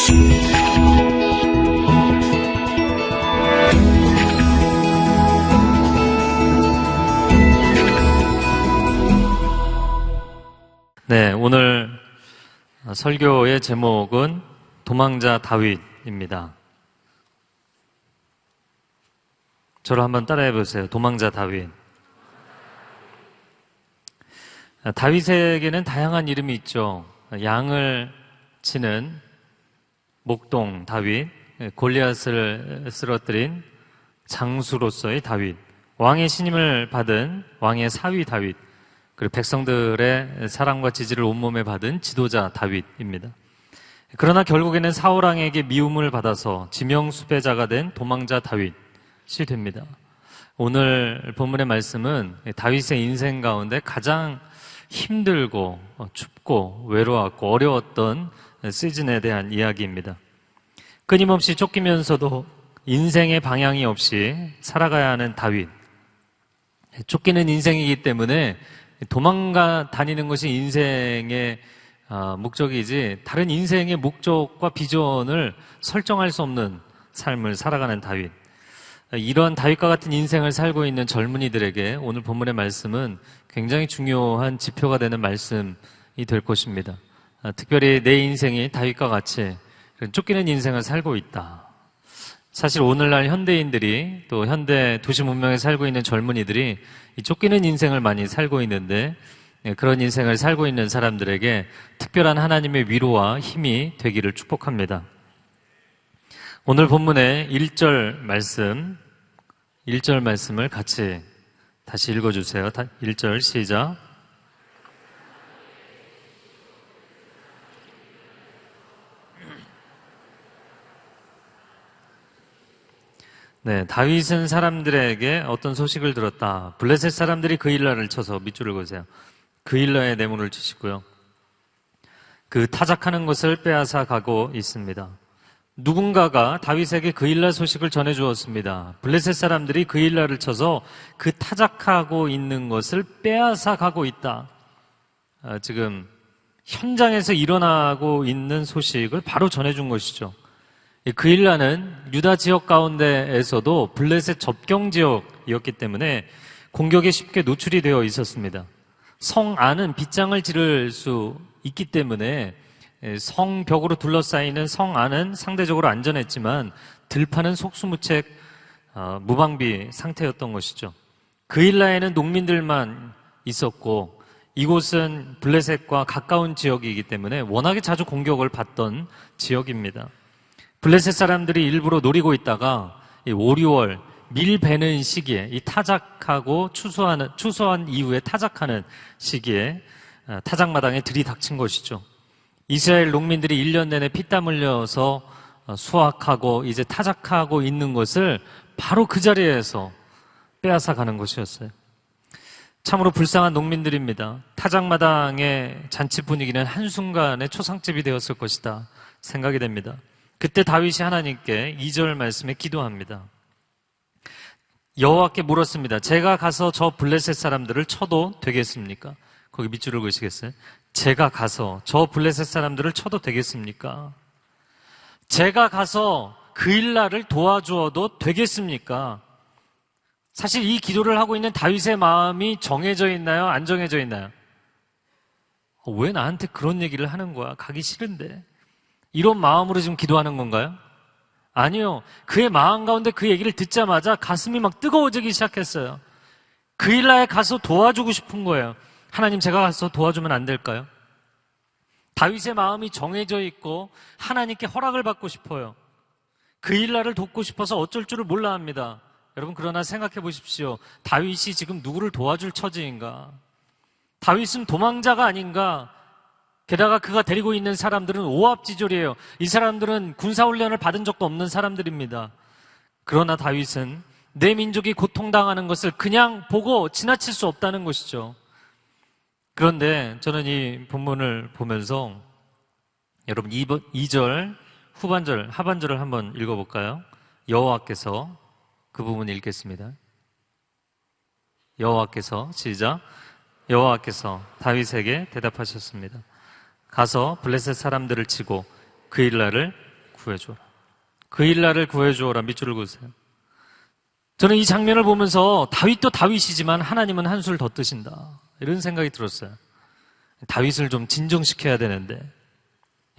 네, 오늘 설교의 제목은 도망자 다윗입니다. 저를 한번 따라해 보세요. 도망자 다윗. 다윗에게는 다양한 이름이 있죠. 양을 치는 목동 다윗, 골리앗을 쓰러뜨린 장수로서의 다윗, 왕의 신임을 받은 왕의 사위 다윗, 그리고 백성들의 사랑과 지지를 온몸에 받은 지도자 다윗입니다. 그러나 결국에는 사울왕에게 미움을 받아서 지명수배자가 된 도망자 다윗이 됩니다. 오늘 본문의 말씀은 다윗의 인생 가운데 가장 힘들고 춥고 외로웠고 어려웠던 시즌에 대한 이야기입니다. 끊임없이 쫓기면서도 인생의 방향이 없이 살아가야 하는 다윗. 쫓기는 인생이기 때문에 도망가 다니는 것이 인생의 목적이지 다른 인생의 목적과 비전을 설정할 수 없는 삶을 살아가는 다윗. 이런 다윗과 같은 인생을 살고 있는 젊은이들에게 오늘 본문의 말씀은 굉장히 중요한 지표가 되는 말씀이 될 것입니다. 특별히 내 인생이 다윗과 같이 쫓기는 인생을 살고 있다. 사실 오늘날 현대인들이 또 현대 도시 문명에 살고 있는 젊은이들이 이 쫓기는 인생을 많이 살고 있는데 그런 인생을 살고 있는 사람들에게 특별한 하나님의 위로와 힘이 되기를 축복합니다. 오늘 본문의 1절 말씀을 같이 다시 읽어주세요. 1절 시작. 네, 다윗은 사람들에게 어떤 소식을 들었다. 블레셋 사람들이 그일라를 쳐서 밑줄을 그으세요. 그일라에 내문을 치시고요. 그 타작하는 것을 빼앗아 가고 있습니다. 누군가가 다윗에게 그일라 소식을 전해 주었습니다. 블레셋 사람들이 그일라를 쳐서 그 타작하고 있는 것을 빼앗아 가고 있다. 지금 현장에서 일어나고 있는 소식을 바로 전해 준 것이죠. 그일라는 유다 지역 가운데에서도 블레셋 접경 지역이었기 때문에 공격에 쉽게 노출이 되어 있었습니다. 성 안은 빗장을 지를 수 있기 때문에 성벽으로 둘러싸이는 성 안은 상대적으로 안전했지만 들판은 속수무책 무방비 상태였던 것이죠. 그일라에는 농민들만 있었고 이곳은 블레셋과 가까운 지역이기 때문에 워낙에 자주 공격을 받던 지역입니다. 블레셋 사람들이 일부러 노리고 있다가 5, 6월 밀 베는 시기에 이 타작하고 추수한 이후에 타작하는 시기에 타작마당에 들이닥친 것이죠. 이스라엘 농민들이 1년 내내 피땀 흘려서 수확하고 이제 타작하고 있는 것을 바로 그 자리에서 빼앗아 가는 것이었어요. 참으로 불쌍한 농민들입니다. 타작마당의 잔치 분위기는 한순간에 초상집이 되었을 것이다 생각이 됩니다. 그때 다윗이 하나님께 2절 말씀에 기도합니다. 여호와께 물었습니다. 제가 가서 저 블레셋 사람들을 쳐도 되겠습니까? 거기 밑줄을 그으시겠어요? 제가 가서 저 블레셋 사람들을 쳐도 되겠습니까? 제가 가서 그일라를 도와주어도 되겠습니까? 사실 이 기도를 하고 있는 다윗의 마음이 정해져 있나요? 안 정해져 있나요? 왜 나한테 그런 얘기를 하는 거야? 가기 싫은데. 이런 마음으로 지금 기도하는 건가요? 아니요. 그의 마음 가운데 그 얘기를 듣자마자 가슴이 막 뜨거워지기 시작했어요. 그일라에 가서 도와주고 싶은 거예요. 하나님, 제가 가서 도와주면 안 될까요? 다윗의 마음이 정해져 있고 하나님께 허락을 받고 싶어요. 그일라를 돕고 싶어서 어쩔 줄을 몰라 합니다. 여러분, 그러나 생각해 보십시오. 다윗이 지금 누구를 도와줄 처지인가? 다윗은 도망자가 아닌가? 게다가 그가 데리고 있는 사람들은 오합지졸이에요. 이 사람들은 군사훈련을 받은 적도 없는 사람들입니다. 그러나 다윗은 내 민족이 고통당하는 것을 그냥 보고 지나칠 수 없다는 것이죠. 그런데 저는 이 본문을 보면서 여러분 2절 후반절 하반절을 한번 읽어볼까요? 여호와께서 그 부분 읽겠습니다. 여호와께서 시작. 여호와께서 다윗에게 대답하셨습니다. 가서 블레셋 사람들을 치고 그일라를 구해줘라. 그 일날을 구해줘라. 밑줄을 그으세요. 저는 이 장면을 보면서 다윗도 다윗이지만 하나님은 한술 더 뜨신다. 이런 생각이 들었어요. 다윗을 좀 진정시켜야 되는데,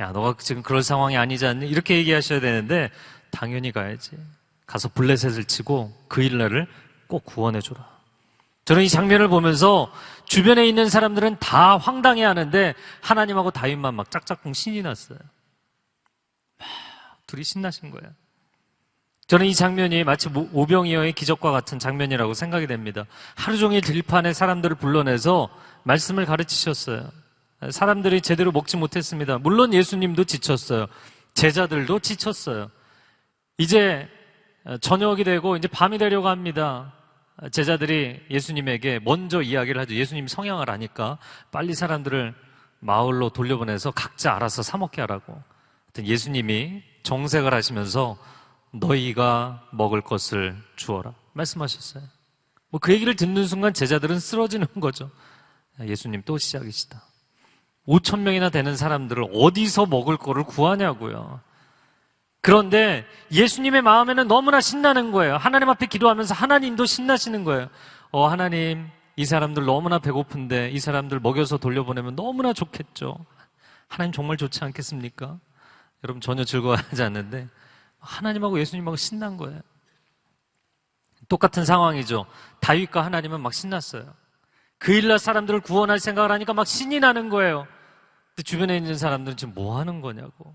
야, 너가 지금 그럴 상황이 아니지 않니? 이렇게 얘기하셔야 되는데, 당연히 가야지. 가서 블레셋을 치고 그 일날을 꼭 구원해줘라. 저는 이 장면을 보면서 주변에 있는 사람들은 다 황당해 하는데 하나님하고 다윗만 막 짝짝꿍 신이 났어요. 막 둘이 신나신 거예요. 저는 이 장면이 마치 오병이어의 기적과 같은 장면이라고 생각이 됩니다. 하루 종일 들판에 사람들을 불러내서 말씀을 가르치셨어요. 사람들이 제대로 먹지 못했습니다. 물론 예수님도 지쳤어요. 제자들도 지쳤어요. 이제 저녁이 되고 이제 밤이 되려고 합니다. 제자들이 예수님에게 먼저 이야기를 하죠. 예수님이 성향을 아니까 빨리 사람들을 마을로 돌려보내서 각자 알아서 사 먹게 하라고. 예수님이 정색을 하시면서 너희가 먹을 것을 주어라 말씀하셨어요. 그 얘기를 듣는 순간 제자들은 쓰러지는 거죠. 예수님 또 시작이시다. 5,000명이나 되는 사람들을 어디서 먹을 거를 구하냐고요. 그런데 예수님의 마음에는 너무나 신나는 거예요. 하나님 앞에 기도하면서 하나님도 신나시는 거예요. 하나님, 이 사람들 너무나 배고픈데 이 사람들 먹여서 돌려보내면 너무나 좋겠죠. 하나님 정말 좋지 않겠습니까? 여러분 전혀 즐거워하지 않는데 하나님하고 예수님하고 신난 거예요. 똑같은 상황이죠. 다윗과 하나님은 막 신났어요. 그 일날 사람들을 구원할 생각을 하니까 막 신이 나는 거예요. 근데 주변에 있는 사람들은 지금 뭐 하는 거냐고,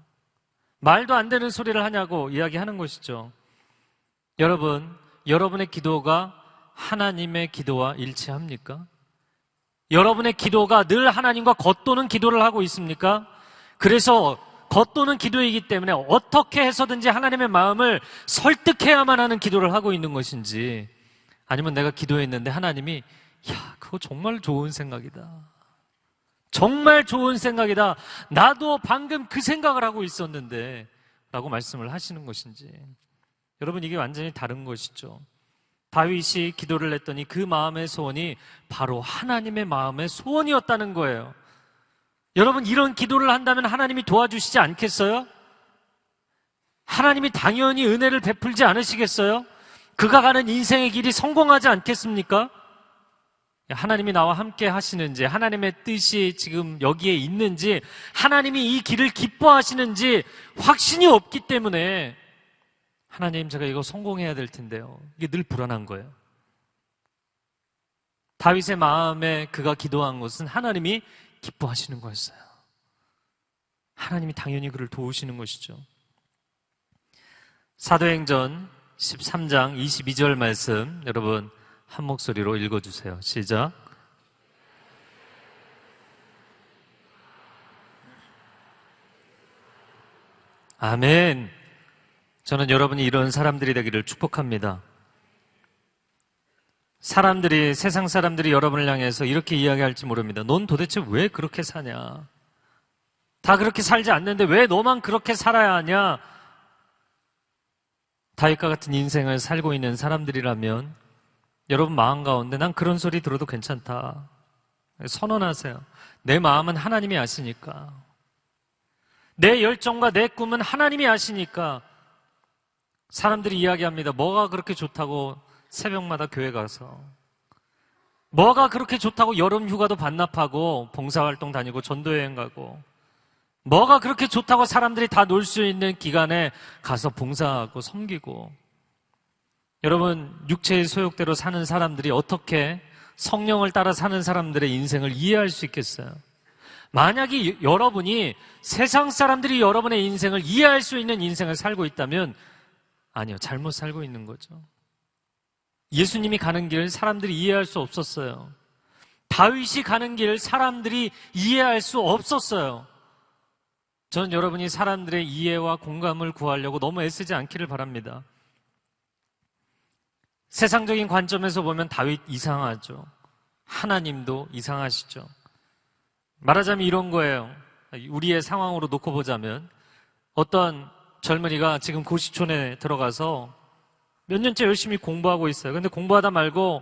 말도 안 되는 소리를 하냐고 이야기하는 것이죠. 여러분, 여러분의 기도가 하나님의 기도와 일치합니까? 여러분의 기도가 늘 하나님과 겉도는 기도를 하고 있습니까? 그래서 겉도는 기도이기 때문에 어떻게 해서든지 하나님의 마음을 설득해야만 하는 기도를 하고 있는 것인지, 아니면 내가 기도했는데 하나님이 야, 그거 정말 좋은 생각이다, 정말 좋은 생각이다, 나도 방금 그 생각을 하고 있었는데 라고 말씀을 하시는 것인지. 여러분, 이게 완전히 다른 것이죠. 다윗이 기도를 했더니 그 마음의 소원이 바로 하나님의 마음의 소원이었다는 거예요. 여러분, 이런 기도를 한다면 하나님이 도와주시지 않겠어요? 하나님이 당연히 은혜를 베풀지 않으시겠어요? 그가 가는 인생의 길이 성공하지 않겠습니까? 하나님이 나와 함께 하시는지, 하나님의 뜻이 지금 여기에 있는지, 하나님이 이 길을 기뻐하시는지 확신이 없기 때문에 하나님, 제가 이거 성공해야 될 텐데요, 이게 늘 불안한 거예요. 다윗의 마음에 그가 기도한 것은 하나님이 기뻐하시는 거였어요. 하나님이 당연히 그를 도우시는 것이죠. 사도행전 13장 22절 말씀, 여러분 한 목소리로 읽어주세요. 시작. 아멘. 저는 여러분이 이런 사람들이 되기를 축복합니다. 세상 사람들이 여러분을 향해서 이렇게 이야기할지 모릅니다. 넌 도대체 왜 그렇게 사냐? 다 그렇게 살지 않는데 왜 너만 그렇게 살아야 하냐? 다윗과 같은 인생을 살고 있는 사람들이라면 여러분 마음 가운데 난 그런 소리 들어도 괜찮다 선언하세요. 내 마음은 하나님이 아시니까, 내 열정과 내 꿈은 하나님이 아시니까. 사람들이 이야기합니다. 뭐가 그렇게 좋다고 새벽마다 교회 가서, 뭐가 그렇게 좋다고 여름 휴가도 반납하고 봉사활동 다니고 전도여행 가고, 뭐가 그렇게 좋다고 사람들이 다 놀 수 있는 기간에 가서 봉사하고 섬기고. 여러분, 육체의 소욕대로 사는 사람들이 어떻게 성령을 따라 사는 사람들의 인생을 이해할 수 있겠어요? 만약에 여러분이 세상 사람들이 여러분의 인생을 이해할 수 있는 인생을 살고 있다면, 아니요, 잘못 살고 있는 거죠. 예수님이 가는 길 사람들이 이해할 수 없었어요. 다윗이 가는 길 사람들이 이해할 수 없었어요. 저는 여러분이 사람들의 이해와 공감을 구하려고 너무 애쓰지 않기를 바랍니다. 세상적인 관점에서 보면 다윗 이상하죠. 하나님도 이상하시죠. 말하자면 이런 거예요. 우리의 상황으로 놓고 보자면, 어떤 젊은이가 지금 고시촌에 들어가서 몇 년째 열심히 공부하고 있어요. 근데 공부하다 말고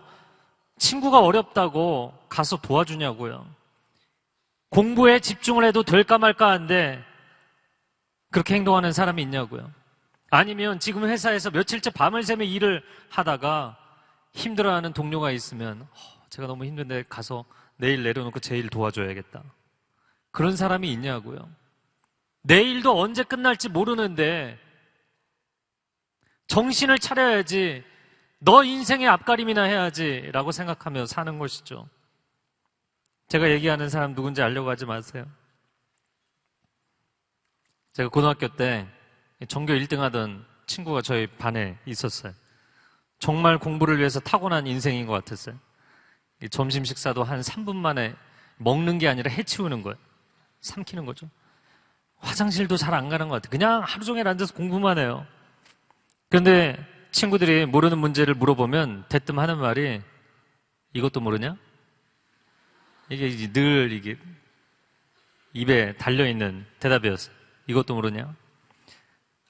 친구가 어렵다고 가서 도와주냐고요. 공부에 집중을 해도 될까 말까 한데 그렇게 행동하는 사람이 있냐고요. 아니면 지금 회사에서 며칠째 밤을 새며 일을 하다가 힘들어하는 동료가 있으면 제가 너무 힘든데 가서 내일 내려놓고 제 일 도와줘야겠다. 그런 사람이 있냐고요. 내일도 언제 끝날지 모르는데 정신을 차려야지, 너 인생의 앞가림이나 해야지 라고 생각하며 사는 것이죠. 제가 얘기하는 사람 누군지 알려고 하지 마세요. 제가 고등학교 때 전교 1등 하던 친구가 저희 반에 있었어요. 정말 공부를 위해서 타고난 인생인 것 같았어요. 점심 식사도 한 3분 만에 먹는 게 아니라 해치우는 거예요. 삼키는 거죠. 화장실도 잘 안 가는 것 같아요. 그냥 하루 종일 앉아서 공부만 해요. 그런데 친구들이 모르는 문제를 물어보면 대뜸 하는 말이 이것도 모르냐? 이게 늘 이게 입에 달려있는 대답이었어요. 이것도 모르냐?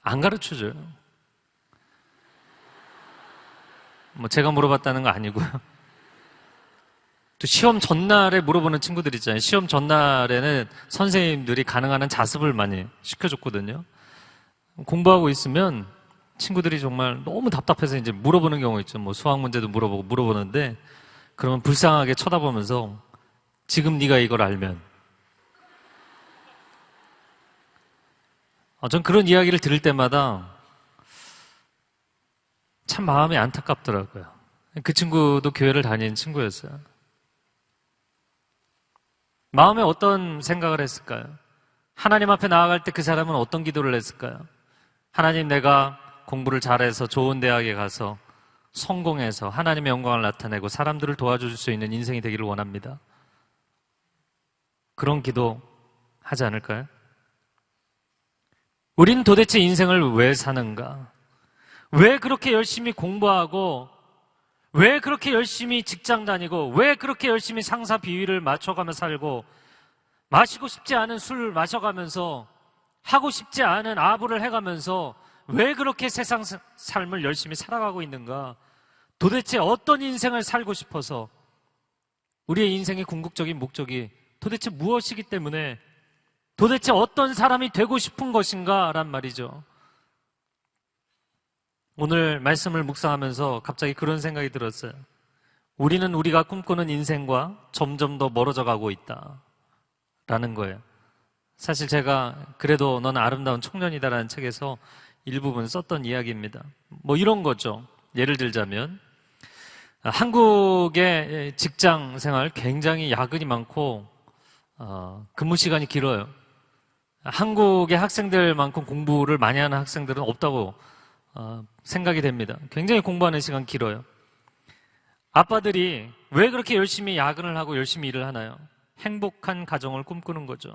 안 가르쳐줘요. 뭐 제가 물어봤다는 거 아니고요. 또 시험 전날에 물어보는 친구들 있잖아요. 시험 전날에는 선생님들이 가능한 한 자습을 많이 시켜줬거든요. 공부하고 있으면 친구들이 정말 너무 답답해서 이제 물어보는 경우 있죠. 뭐 수학 문제도 물어보는데 그러면 불쌍하게 쳐다보면서 지금 네가 이걸 알면. 전 그런 이야기를 들을 때마다 참 마음이 안타깝더라고요. 그 친구도 교회를 다니는 친구였어요. 마음에 어떤 생각을 했을까요? 하나님 앞에 나아갈 때 그 사람은 어떤 기도를 했을까요? 하나님, 내가 공부를 잘해서 좋은 대학에 가서 성공해서 하나님의 영광을 나타내고 사람들을 도와줄 수 있는 인생이 되기를 원합니다. 그런 기도 하지 않을까요? 우린 도대체 인생을 왜 사는가? 왜 그렇게 열심히 공부하고, 왜 그렇게 열심히 직장 다니고, 왜 그렇게 열심히 상사 비위를 맞춰가며 살고, 마시고 싶지 않은 술 마셔가면서, 하고 싶지 않은 아부를 해가면서 왜 그렇게 세상 삶을 열심히 살아가고 있는가? 도대체 어떤 인생을 살고 싶어서, 우리의 인생의 궁극적인 목적이 도대체 무엇이기 때문에 도대체 어떤 사람이 되고 싶은 것인가? 란 말이죠. 오늘 말씀을 묵상하면서 갑자기 그런 생각이 들었어요. 우리는 우리가 꿈꾸는 인생과 점점 더 멀어져 가고 있다 라는 거예요. 사실 제가 그래도 넌 아름다운 청년이다라는 책에서 일부분 썼던 이야기입니다. 뭐 이런 거죠. 예를 들자면 한국의 직장 생활 굉장히 야근이 많고 근무 시간이 길어요. 한국의 학생들만큼 공부를 많이 하는 학생들은 없다고 생각이 됩니다. 굉장히 공부하는 시간 길어요. 아빠들이 왜 그렇게 열심히 야근을 하고 열심히 일을 하나요? 행복한 가정을 꿈꾸는 거죠.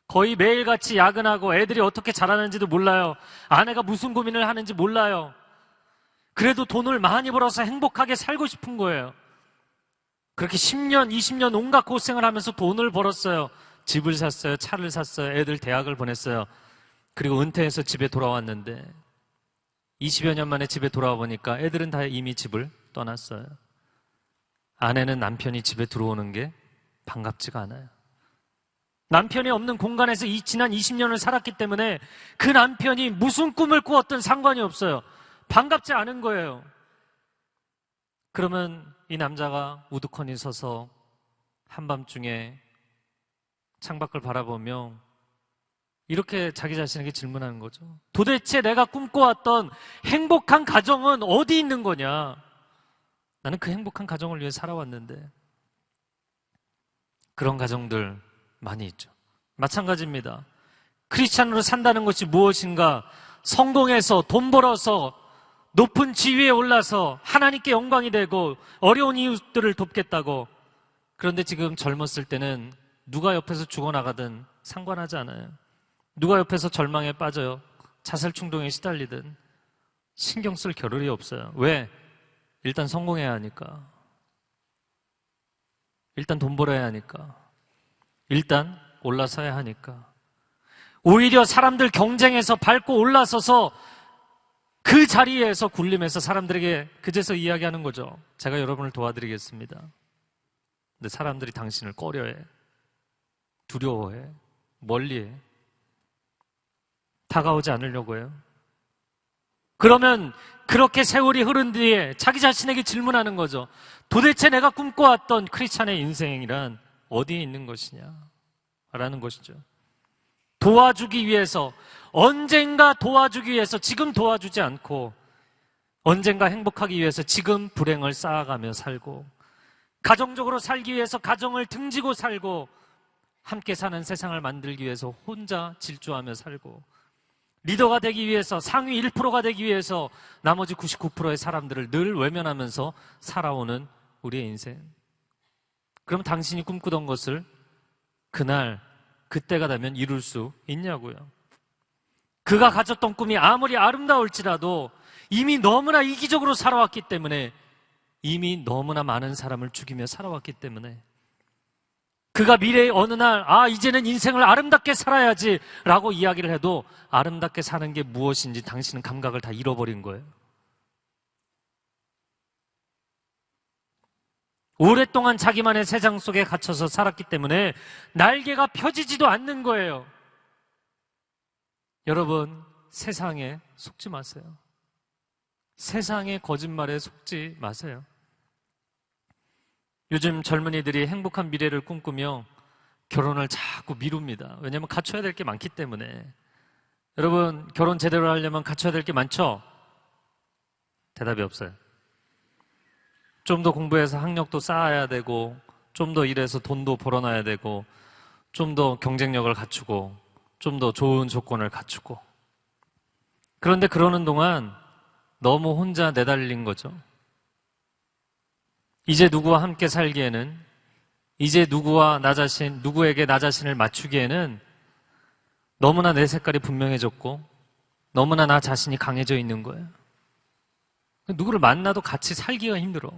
거의 매일같이 야근하고 애들이 어떻게 자라는지도 몰라요. 아내가 무슨 고민을 하는지 몰라요. 그래도 돈을 많이 벌어서 행복하게 살고 싶은 거예요. 그렇게 10년, 20년 온갖 고생을 하면서 돈을 벌었어요. 집을 샀어요. 차를 샀어요. 애들 대학을 보냈어요. 그리고 은퇴해서 집에 돌아왔는데 20여 년 만에 집에 돌아와 보니까 애들은 다 이미 집을 떠났어요. 아내는 남편이 집에 들어오는 게 반갑지가 않아요. 남편이 없는 공간에서 지난 20년을 살았기 때문에 그 남편이 무슨 꿈을 꾸었든 상관이 없어요. 반갑지 않은 거예요. 그러면 이 남자가 우두커니 서서 한밤중에 창밖을 바라보며 이렇게 자기 자신에게 질문하는 거죠. 도대체 내가 꿈꿔왔던 행복한 가정은 어디 있는 거냐? 나는 그 행복한 가정을 위해 살아왔는데. 그런 가정들 많이 있죠. 마찬가지입니다. 크리스찬으로 산다는 것이 무엇인가? 성공해서 돈 벌어서 높은 지위에 올라서 하나님께 영광이 되고 어려운 이웃들을 돕겠다고. 그런데 지금 젊었을 때는 누가 옆에서 죽어나가든 상관하지 않아요. 누가 옆에서 절망에 빠져요. 자살 충동에 시달리든 신경 쓸 겨를이 없어요. 왜? 일단 성공해야 하니까. 일단 돈 벌어야 하니까. 일단 올라서야 하니까. 오히려 사람들 경쟁에서 밟고 올라서서 그 자리에서 군림해서 사람들에게 그제서 이야기하는 거죠. 제가 여러분을 도와드리겠습니다. 근데 사람들이 당신을 꺼려해. 두려워해. 멀리해. 다가오지 않으려고 해요. 그러면 그렇게 세월이 흐른 뒤에 자기 자신에게 질문하는 거죠. 도대체 내가 꿈꿔왔던 크리스찬의 인생이란 어디에 있는 것이냐? 라는 것이죠. 도와주기 위해서, 언젠가 도와주기 위해서 지금 도와주지 않고, 언젠가 행복하기 위해서 지금 불행을 쌓아가며 살고, 가정적으로 살기 위해서 가정을 등지고 살고, 함께 사는 세상을 만들기 위해서 혼자 질주하며 살고, 리더가 되기 위해서, 상위 1%가 되기 위해서 나머지 99%의 사람들을 늘 외면하면서 살아오는 우리의 인생. 그럼 당신이 꿈꾸던 것을 그날, 그때가 되면 이룰 수 있냐고요. 그가 가졌던 꿈이 아무리 아름다울지라도 이미 너무나 이기적으로 살아왔기 때문에, 이미 너무나 많은 사람을 죽이며 살아왔기 때문에, 그가 미래의 어느 날 이제는 인생을 아름답게 살아야지 라고 이야기를 해도 아름답게 사는 게 무엇인지 당신은 감각을 다 잃어버린 거예요. 오랫동안 자기만의 세상 속에 갇혀서 살았기 때문에 날개가 펴지지도 않는 거예요. 여러분, 세상에 속지 마세요. 세상의 거짓말에 속지 마세요. 요즘 젊은이들이 행복한 미래를 꿈꾸며 결혼을 자꾸 미룹니다. 왜냐하면 갖춰야 될 게 많기 때문에. 여러분, 결혼 제대로 하려면 갖춰야 될 게 많죠? 대답이 없어요. 좀 더 공부해서 학력도 쌓아야 되고, 좀 더 일해서 돈도 벌어놔야 되고, 좀 더 경쟁력을 갖추고, 좀 더 좋은 조건을 갖추고. 그런데 그러는 동안 너무 혼자 내달린 거죠. 이제 누구와 함께 살기에는, 이제 누구에게 나 자신을 맞추기에는 너무나 내 색깔이 분명해졌고, 너무나 나 자신이 강해져 있는 거예요. 누구를 만나도 같이 살기가 힘들어.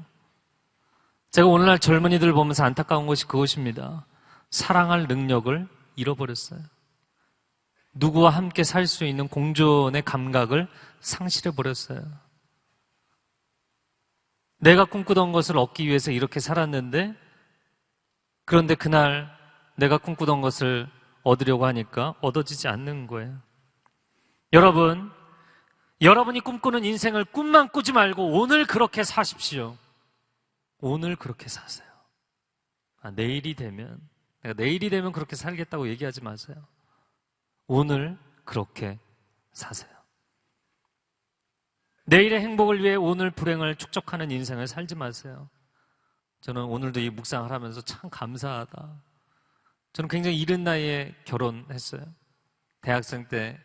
제가 오늘날 젊은이들 보면서 안타까운 것이 그것입니다. 사랑할 능력을 잃어버렸어요. 누구와 함께 살 수 있는 공존의 감각을 상실해버렸어요. 내가 꿈꾸던 것을 얻기 위해서 이렇게 살았는데, 그런데 그날 내가 꿈꾸던 것을 얻으려고 하니까 얻어지지 않는 거예요. 여러분이 꿈꾸는 인생을 꿈만 꾸지 말고 오늘 그렇게 사십시오. 오늘 그렇게 사세요. 내가 내일이 되면 그렇게 살겠다고 얘기하지 마세요. 오늘 그렇게 사세요. 내일의 행복을 위해 오늘 불행을 축적하는 인생을 살지 마세요. 저는 오늘도 이 묵상을 하면서 참 감사하다. 저는 굉장히 이른 나이에 결혼했어요. 대학생 때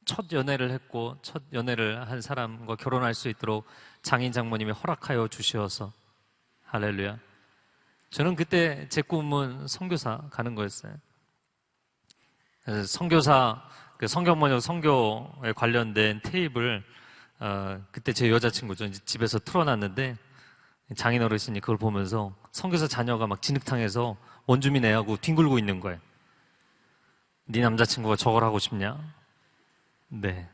첫 연애를 했고, 첫 연애를 한 사람과 결혼할 수 있도록 장인 장모님이 허락하여 주셔서, 할렐루야. 저는 그때 제 꿈은 선교사 가는 거였어요. 그래서 선교사, 성경 번역 선교에 관련된 테이프를 그때 제 여자친구죠. 이제 집에서 틀어놨는데, 장인 어르신이 그걸 보면서 선교사 자녀가 막 진흙탕에서 원주민 애하고 뒹굴고 있는 거예요. 네 남자친구가 저걸 하고 싶냐? 네.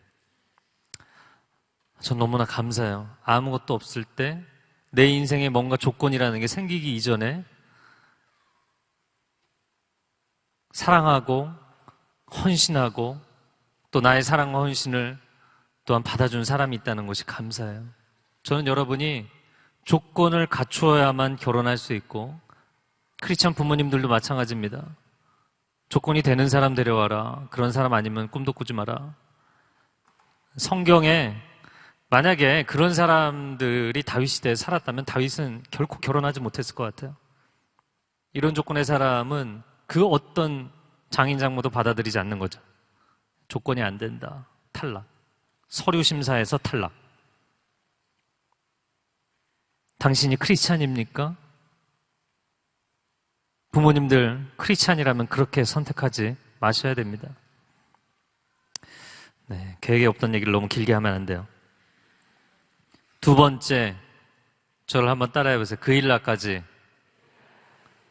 전 너무나 감사해요. 아무것도 없을 때 내 인생에 뭔가 조건이라는 게 생기기 이전에 사랑하고 헌신하고 또 나의 사랑과 헌신을 또한 받아준 사람이 있다는 것이 감사해요. 저는 여러분이 조건을 갖추어야만 결혼할 수 있고, 크리스찬 부모님들도 마찬가지입니다. 조건이 되는 사람 데려와라. 그런 사람 아니면 꿈도 꾸지 마라. 성경에 만약에 그런 사람들이 다윗 시대에 살았다면 다윗은 결코 결혼하지 못했을 것 같아요. 이런 조건의 사람은 그 어떤 장인 장모도 받아들이지 않는 거죠. 조건이 안 된다. 탈락. 서류 심사에서 탈락. 당신이 크리스찬입니까? 부모님들 크리스찬이라면 그렇게 선택하지 마셔야 됩니다. 네, 계획에 없던 얘기를 너무 길게 하면 안 돼요. 두 번째, 저를 한번 따라해보세요. 그 일날까지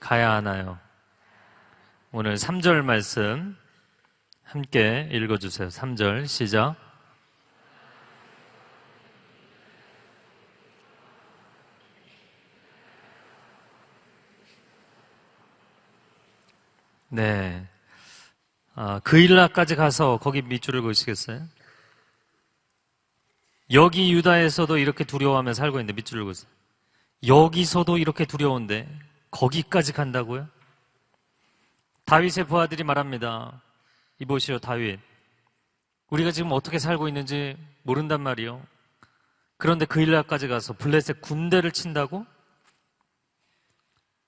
가야 하나요? 오늘 3절 말씀 함께 읽어주세요. 3절 시작. 네, 그일라까지 가서 거기 밑줄을 그으시겠어요? 여기 유다에서도 이렇게 두려워하며 살고 있는데 밑줄을 그으세요. 여기서도 이렇게 두려운데 거기까지 간다고요? 다윗의 부하들이 말합니다. 이보시오 다윗, 우리가 지금 어떻게 살고 있는지 모른단 말이요. 그런데 그일라까지 가서 블레셋 군대를 친다고?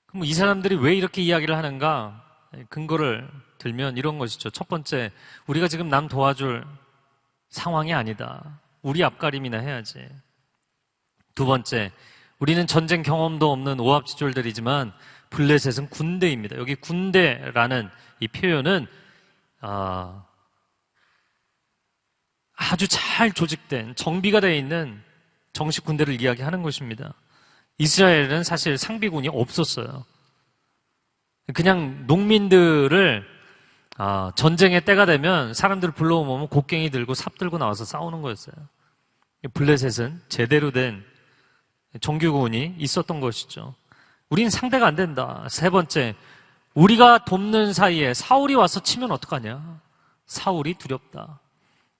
그럼 이 사람들이 왜 이렇게 이야기를 하는가? 근거를 들면 이런 것이죠. 첫 번째, 우리가 지금 남 도와줄 상황이 아니다. 우리 앞가림이나 해야지. 두 번째, 우리는 전쟁 경험도 없는 오합지졸들이지만 블레셋은 군대입니다. 여기 군대라는 이 표현은 아주 잘 조직된 정비가 되어 있는 정식 군대를 이야기하는 것입니다. 이스라엘은 사실 상비군이 없었어요. 그냥 농민들을 전쟁의 때가 되면 사람들을 불러오면 곡괭이 들고 삽 들고 나와서 싸우는 거였어요. 블레셋은 제대로 된 정규군이 있었던 것이죠. 우린 상대가 안 된다. 세 번째, 우리가 돕는 사이에 사울이 와서 치면 어떡하냐? 사울이 두렵다.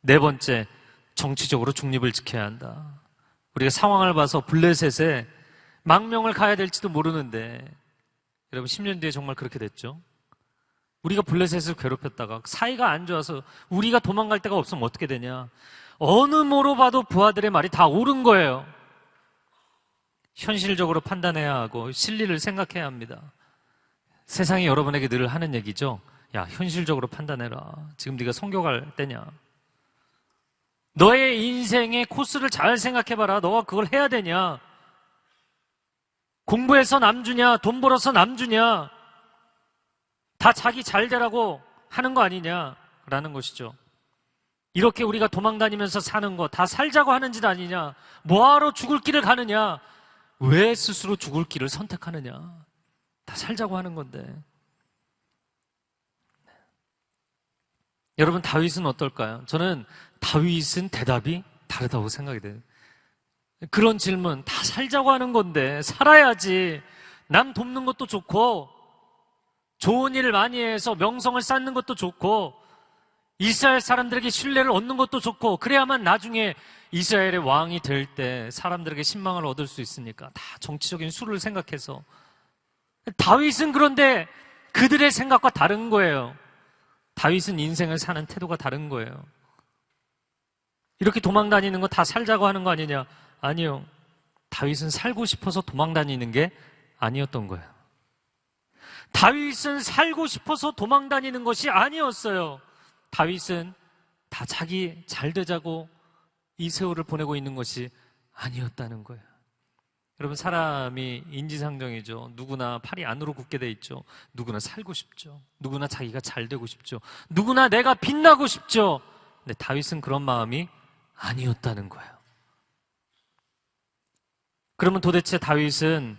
네 번째, 정치적으로 중립을 지켜야 한다. 우리가 상황을 봐서 블레셋에 망명을 가야 될지도 모르는데, 여러분 10년 뒤에 정말 그렇게 됐죠. 우리가 블레셋을 괴롭혔다가 사이가 안 좋아서 우리가 도망갈 데가 없으면 어떻게 되냐? 어느 모로 봐도 부하들의 말이 다 옳은 거예요. 현실적으로 판단해야 하고 실리를 생각해야 합니다. 세상이 여러분에게 늘 하는 얘기죠. 야, 현실적으로 판단해라. 지금 네가 선교 갈 때냐? 너의 인생의 코스를 잘 생각해봐라. 너가 그걸 해야 되냐? 공부해서 남주냐? 돈 벌어서 남주냐? 다 자기 잘 되라고 하는 거 아니냐? 라는 것이죠. 이렇게 우리가 도망다니면서 사는 거 다 살자고 하는 짓 아니냐? 뭐하러 죽을 길을 가느냐? 왜 스스로 죽을 길을 선택하느냐? 다 살자고 하는 건데. 여러분, 다윗은 어떨까요? 저는 다윗은 대답이 다르다고 생각이 돼요. 그런 질문, 다 살자고 하는 건데 살아야지. 남 돕는 것도 좋고 좋은 일을 많이 해서 명성을 쌓는 것도 좋고 이스라엘 사람들에게 신뢰를 얻는 것도 좋고 그래야만 나중에 이스라엘의 왕이 될 때 사람들에게 신망을 얻을 수 있으니까 다 정치적인 수를 생각해서. 다윗은 그런데 그들의 생각과 다른 거예요. 다윗은 인생을 사는 태도가 다른 거예요. 이렇게 도망다니는 거 다 살자고 하는 거 아니냐? 아니요. 다윗은 살고 싶어서 도망다니는 게 아니었던 거예요. 다윗은 살고 싶어서 도망다니는 것이 아니었어요. 다윗은 다 자기 잘 되자고 이 세월을 보내고 있는 것이 아니었다는 거예요. 여러분, 사람이 인지상정이죠. 누구나 팔이 안으로 굽게 돼 있죠. 누구나 살고 싶죠. 누구나 자기가 잘 되고 싶죠. 누구나 내가 빛나고 싶죠. 근데 다윗은 그런 마음이 아니었다는 거예요. 그러면 도대체 다윗은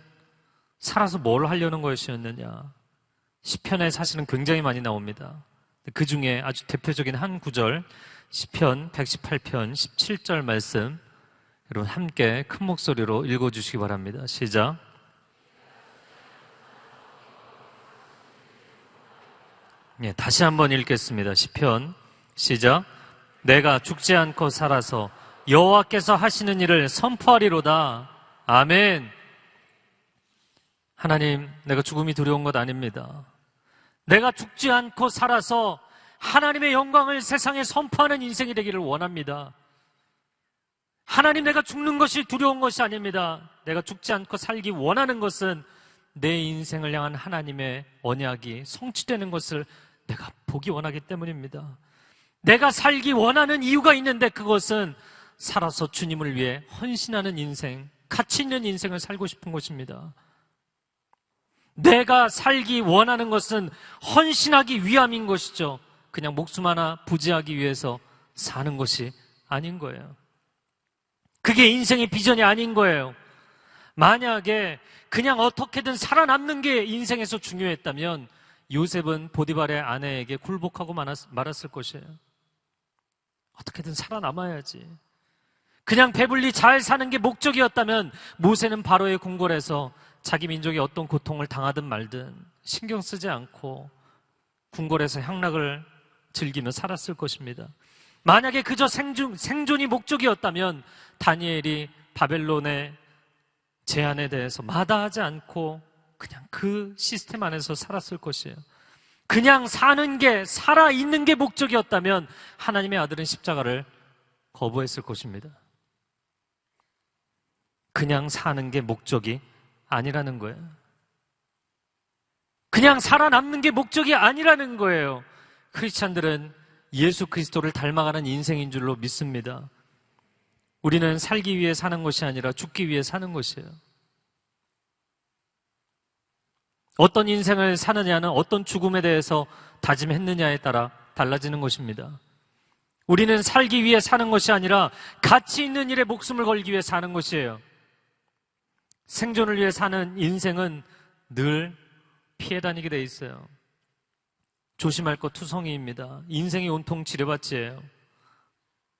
살아서 뭘 하려는 것이었느냐? 시편에 사실은 굉장히 많이 나옵니다. 그 중에 아주 대표적인 한 구절, 시편 118편 17절 말씀, 여러분 함께 큰 목소리로 읽어주시기 바랍니다. 시작. 예, 다시 한번 읽겠습니다. 시편 시작. 내가 죽지 않고 살아서 여호와께서 하시는 일을 선포하리로다. 아멘. 하나님, 내가 죽음이 두려운 것 아닙니다. 내가 죽지 않고 살아서 하나님의 영광을 세상에 선포하는 인생이 되기를 원합니다. 하나님, 내가 죽는 것이 두려운 것이 아닙니다. 내가 죽지 않고 살기 원하는 것은 내 인생을 향한 하나님의 언약이 성취되는 것을 내가 보기 원하기 때문입니다. 내가 살기 원하는 이유가 있는데 그것은 살아서 주님을 위해 헌신하는 인생, 가치 있는 인생을 살고 싶은 것입니다. 내가 살기 원하는 것은 헌신하기 위함인 것이죠. 그냥 목숨 하나 부지하기 위해서 사는 것이 아닌 거예요. 그게 인생의 비전이 아닌 거예요. 만약에 그냥 어떻게든 살아남는 게 인생에서 중요했다면 요셉은 보디발의 아내에게 굴복하고 말았을 것이에요. 어떻게든 살아남아야지. 그냥 배불리 잘 사는 게 목적이었다면 모세는 바로의 궁궐에서 자기 민족이 어떤 고통을 당하든 말든 신경 쓰지 않고 궁궐에서 향락을 즐기며 살았을 것입니다. 만약에 그저 생존이 목적이었다면 다니엘이 바벨론의 제안에 대해서 마다하지 않고 그냥 그 시스템 안에서 살았을 것이에요. 그냥 사는 게, 살아있는 게 목적이었다면 하나님의 아들은 십자가를 거부했을 것입니다. 그냥 사는 게 목적이 아니라는 거예요. 그냥 살아남는 게 목적이 아니라는 거예요. 크리스찬들은 예수 그리스도를 닮아가는 인생인 줄로 믿습니다. 우리는 살기 위해 사는 것이 아니라 죽기 위해 사는 것이에요. 어떤 인생을 사느냐는 어떤 죽음에 대해서 다짐했느냐에 따라 달라지는 것입니다. 우리는 살기 위해 사는 것이 아니라 가치 있는 일에 목숨을 걸기 위해 사는 것이에요. 생존을 위해 사는 인생은 늘 피해 다니게 돼 있어요. 조심할 것 투성이입니다. 인생이 온통 지뢰밭이에요.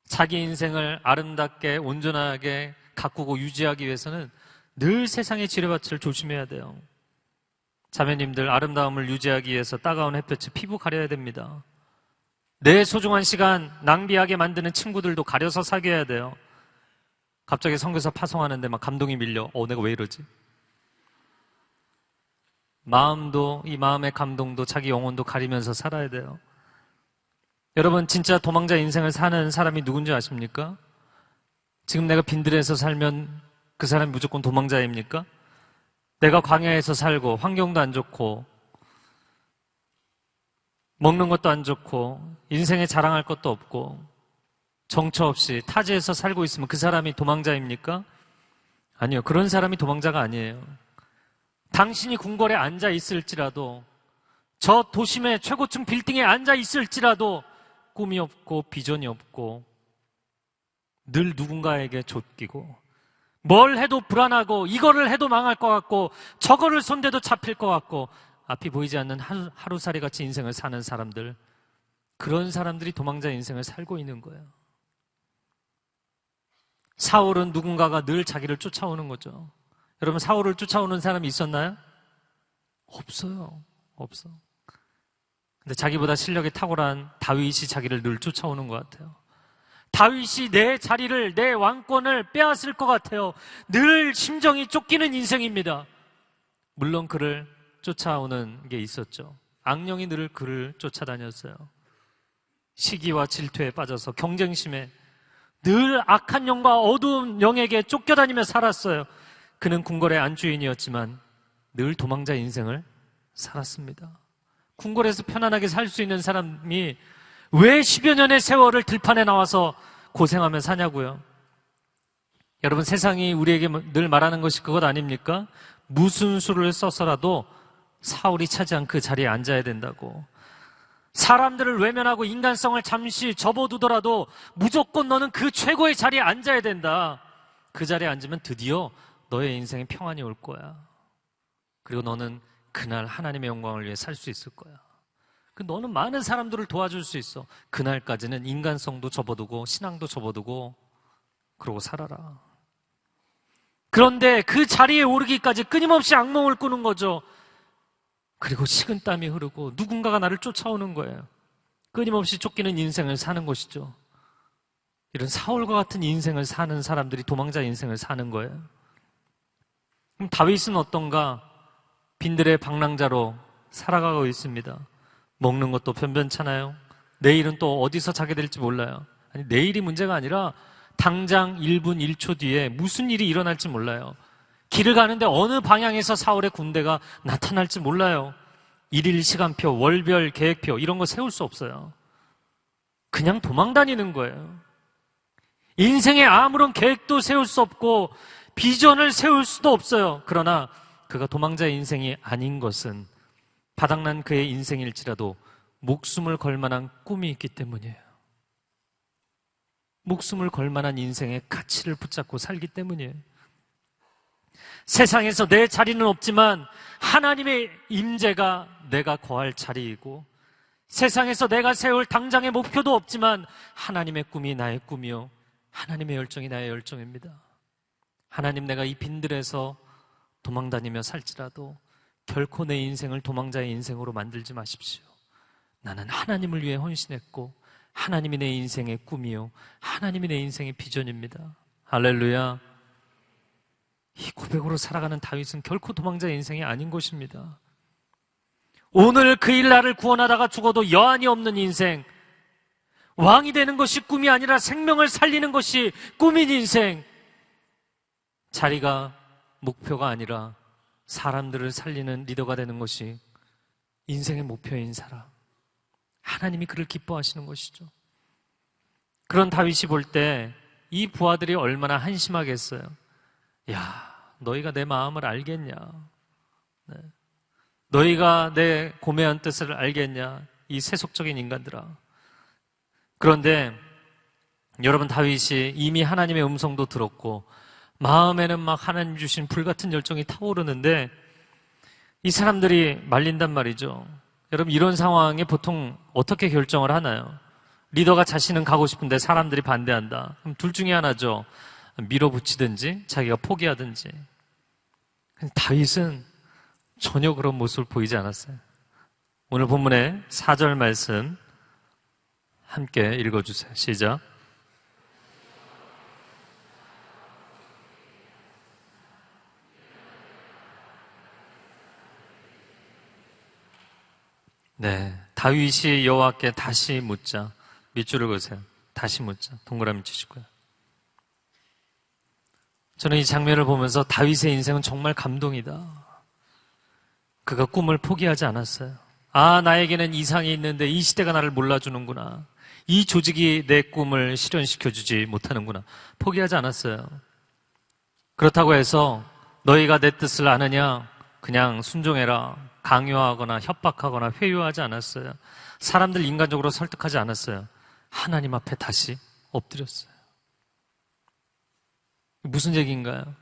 자기 인생을 아름답게 온전하게 가꾸고 유지하기 위해서는 늘 세상의 지뢰밭을 조심해야 돼요. 자매님들, 아름다움을 유지하기 위해서 따가운 햇볕에 피부 가려야 됩니다. 내 소중한 시간 낭비하게 만드는 친구들도 가려서 사귀어야 돼요. 갑자기 선교사 파송하는데 막 감동이 밀려. 내가 왜 이러지? 마음도, 이 마음의 감동도 자기 영혼도 가리면서 살아야 돼요. 여러분, 진짜 도망자 인생을 사는 사람이 누군지 아십니까? 지금 내가 빈들에서 살면 그 사람이 무조건 도망자입니까? 내가 광야에서 살고 환경도 안 좋고 먹는 것도 안 좋고 인생에 자랑할 것도 없고 정처 없이 타지에서 살고 있으면 그 사람이 도망자입니까? 아니요, 그런 사람이 도망자가 아니에요. 당신이 궁궐에 앉아 있을지라도, 저 도심의 최고층 빌딩에 앉아 있을지라도 꿈이 없고 비전이 없고 늘 누군가에게 쫓기고 뭘 해도 불안하고 이거를 해도 망할 것 같고 저거를 손대도 잡힐 것 같고 앞이 보이지 않는 하루살이 같이 인생을 사는 사람들, 그런 사람들이 도망자 인생을 살고 있는 거예요. 사울은 누군가가 늘 자기를 쫓아오는 거죠. 여러분, 사울을 쫓아오는 사람이 있었나요? 없어요. 없어. 근데 자기보다 실력이 탁월한 다윗이 자기를 늘 쫓아오는 것 같아요. 다윗이 내 자리를, 내 왕권을 빼앗을 것 같아요. 늘 심정이 쫓기는 인생입니다. 물론 그를 쫓아오는 게 있었죠. 악령이 늘 그를 쫓아다녔어요. 시기와 질투에 빠져서 경쟁심에 늘 악한 영과 어두운 영에게 쫓겨다니며 살았어요. 그는 궁궐의 안주인이었지만 늘 도망자 인생을 살았습니다. 궁궐에서 편안하게 살 수 있는 사람이 왜 10여 년의 세월을 들판에 나와서 고생하며 사냐고요. 여러분, 세상이 우리에게 늘 말하는 것이 그것 아닙니까? 무슨 수를 써서라도 사울이 차지한 그 자리에 앉아야 된다고. 사람들을 외면하고 인간성을 잠시 접어두더라도 무조건 너는 그 최고의 자리에 앉아야 된다. 그 자리에 앉으면 드디어 너의 인생에 평안이 올 거야. 그리고 너는 그날 하나님의 영광을 위해 살 수 있을 거야. 너는 많은 사람들을 도와줄 수 있어. 그날까지는 인간성도 접어두고 신앙도 접어두고 그러고 살아라. 그런데 그 자리에 오르기까지 끊임없이 악몽을 꾸는 거죠. 그리고 식은땀이 흐르고 누군가가 나를 쫓아오는 거예요. 끊임없이 쫓기는 인생을 사는 것이죠. 이런 사울과 같은 인생을 사는 사람들이 도망자 인생을 사는 거예요. 그럼 다윗은 어떤가? 빈들의 방랑자로 살아가고 있습니다. 먹는 것도 변변찮아요. 내일은 또 어디서 자게 될지 몰라요. 아니, 내일이 문제가 아니라 당장 1분 1초 뒤에 무슨 일이 일어날지 몰라요. 길을 가는데 어느 방향에서 사울의 군대가 나타날지 몰라요. 일일 시간표, 월별 계획표 이런 거 세울 수 없어요. 그냥 도망 다니는 거예요. 인생에 아무런 계획도 세울 수 없고 비전을 세울 수도 없어요. 그러나 그가 도망자의 인생이 아닌 것은 바닥난 그의 인생일지라도 목숨을 걸 만한 꿈이 있기 때문이에요. 목숨을 걸 만한 인생의 가치를 붙잡고 살기 때문이에요. 세상에서 내 자리는 없지만 하나님의 임재가 내가 거할 자리이고, 세상에서 내가 세울 당장의 목표도 없지만 하나님의 꿈이 나의 꿈이요, 하나님의 열정이 나의 열정입니다. 하나님, 내가 이 빈들에서 도망다니며 살지라도 결코 내 인생을 도망자의 인생으로 만들지 마십시오. 나는 하나님을 위해 헌신했고 하나님이 내 인생의 꿈이요 하나님이 내 인생의 비전입니다. 할렐루야. 이 고백으로 살아가는 다윗은 결코 도망자의 인생이 아닌 것입니다. 오늘 그 일 나를 구원하다가 죽어도 여한이 없는 인생, 왕이 되는 것이 꿈이 아니라 생명을 살리는 것이 꿈인 인생, 자리가 목표가 아니라 사람들을 살리는 리더가 되는 것이 인생의 목표인 사람, 하나님이 그를 기뻐하시는 것이죠. 그런 다윗이 볼 때 이 부하들이 얼마나 한심하겠어요. 야, 너희가 내 마음을 알겠냐? 네. 너희가 내 고매한 뜻을 알겠냐? 이 세속적인 인간들아. 그런데 여러분, 다윗이 이미 하나님의 음성도 들었고 마음에는 막 하나님 주신 불같은 열정이 타오르는데 이 사람들이 말린단 말이죠. 여러분, 이런 상황에 보통 어떻게 결정을 하나요? 리더가 자신은 가고 싶은데 사람들이 반대한다. 그럼 둘 중에 하나죠. 밀어붙이든지 자기가 포기하든지. 다윗은 전혀 그런 모습을 보이지 않았어요. 오늘 본문의 4절 말씀 함께 읽어주세요. 시작. 네, 다윗이 여호와께 다시 묻자. 밑줄을 그으세요. 다시 묻자. 동그라미 치시고요. 저는 이 장면을 보면서 다윗의 인생은 정말 감동이다. 그가 꿈을 포기하지 않았어요. 아, 나에게는 이상이 있는데 이 시대가 나를 몰라주는구나. 이 조직이 내 꿈을 실현시켜주지 못하는구나. 포기하지 않았어요. 그렇다고 해서 너희가 내 뜻을 아느냐? 그냥 순종해라. 강요하거나 협박하거나 회유하지 않았어요. 사람들 인간적으로 설득하지 않았어요. 하나님 앞에 다시 엎드렸어요. 무슨 얘기인가요?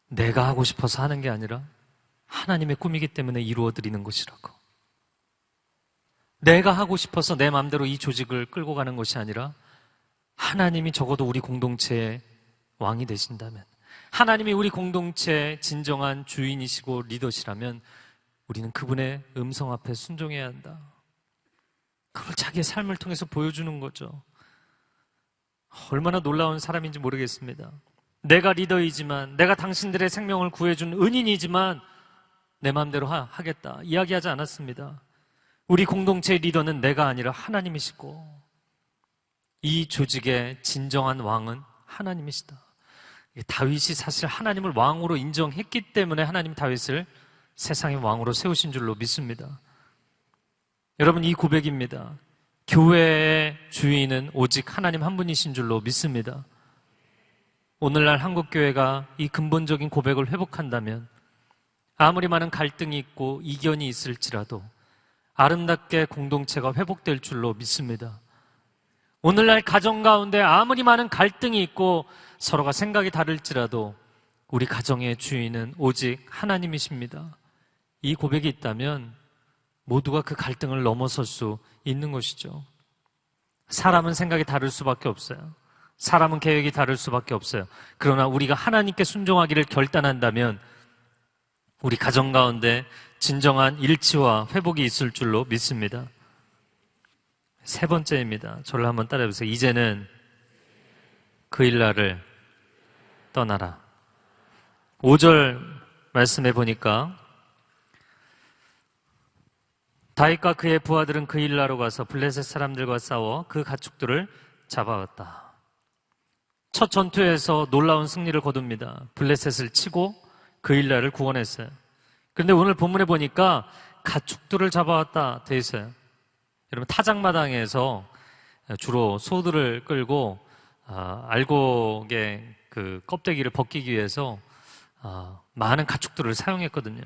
내가 하고 싶어서 하는 게 아니라 하나님의 꿈이기 때문에 이루어드리는 것이라고. 내가 하고 싶어서 내 마음대로 이 조직을 끌고 가는 것이 아니라 하나님이 적어도 우리 공동체의 왕이 되신다면, 하나님이 우리 공동체의 진정한 주인이시고 리더시라면 우리는 그분의 음성 앞에 순종해야 한다. 그걸 자기의 삶을 통해서 보여주는 거죠. 얼마나 놀라운 사람인지 모르겠습니다. 내가 리더이지만, 내가 당신들의 생명을 구해준 은인이지만 내 마음대로 하겠다 이야기하지 않았습니다. 우리 공동체의 리더는 내가 아니라 하나님이시고 이 조직의 진정한 왕은 하나님이시다. 다윗이 사실 하나님을 왕으로 인정했기 때문에 하나님 다윗을 세상의 왕으로 세우신 줄로 믿습니다. 여러분, 이 고백입니다. 교회의 주인은 오직 하나님 한 분이신 줄로 믿습니다. 오늘날 한국교회가 이 근본적인 고백을 회복한다면 아무리 많은 갈등이 있고 이견이 있을지라도 아름답게 공동체가 회복될 줄로 믿습니다. 오늘날 가정 가운데 아무리 많은 갈등이 있고 서로가 생각이 다를지라도 우리 가정의 주인은 오직 하나님이십니다. 이 고백이 있다면 모두가 그 갈등을 넘어설 수 있는 것이죠. 사람은 생각이 다를 수밖에 없어요. 사람은 계획이 다를 수밖에 없어요. 그러나 우리가 하나님께 순종하기를 결단한다면 우리 가정 가운데 진정한 일치와 회복이 있을 줄로 믿습니다. 세 번째입니다. 저를 한번 따라해 보세요. 이제는 그 일날을 떠나라. 5절 말씀해 보니까 다윗과 그의 부하들은 그 일나로 가서 블레셋 사람들과 싸워 그 가축들을 잡아왔다. 첫 전투에서 놀라운 승리를 거둡니다. 블레셋을 치고 그 일나를 구원했어요. 그런데 오늘 본문에 보니까 가축들을 잡아왔다 돼 있어요. 여러분, 타작마당에서 주로 소들을 끌고 알곡의 그 껍데기를 벗기기 위해서 많은 가축들을 사용했거든요.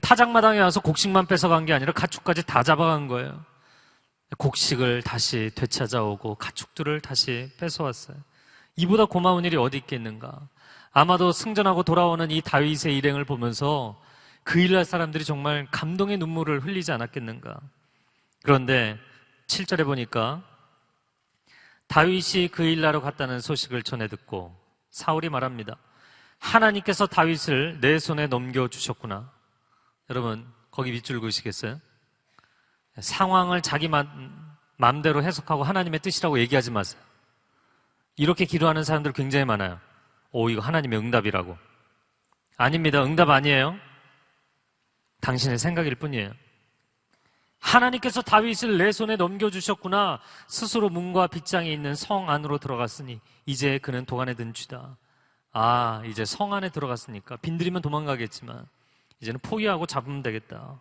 타작마당에 와서 곡식만 뺏어간 게 아니라 가축까지 다 잡아간 거예요. 곡식을 다시 되찾아오고 가축들을 다시 뺏어왔어요. 이보다 고마운 일이 어디 있겠는가. 아마도 승전하고 돌아오는 이 다윗의 일행을 보면서 그 일날 사람들이 정말 감동의 눈물을 흘리지 않았겠는가. 그런데 7절에 보니까 다윗이 그 일나로 갔다는 소식을 전해 듣고 사울이 말합니다. 하나님께서 다윗을 내 손에 넘겨주셨구나. 여러분, 거기 밑줄 그으시겠어요? 상황을 자기 마음대로 해석하고 하나님의 뜻이라고 얘기하지 마세요. 이렇게 기도하는 사람들 굉장히 많아요. 이거 하나님의 응답이라고. 아닙니다. 응답 아니에요. 당신의 생각일 뿐이에요. 하나님께서 다윗을 내 손에 넘겨주셨구나. 스스로 문과 빗장이 있는 성 안으로 들어갔으니 이제 그는 도간에 든 쥐다. 이제 성 안에 들어갔으니까 빈들이면 도망가겠지만 이제는 포기하고 잡으면 되겠다.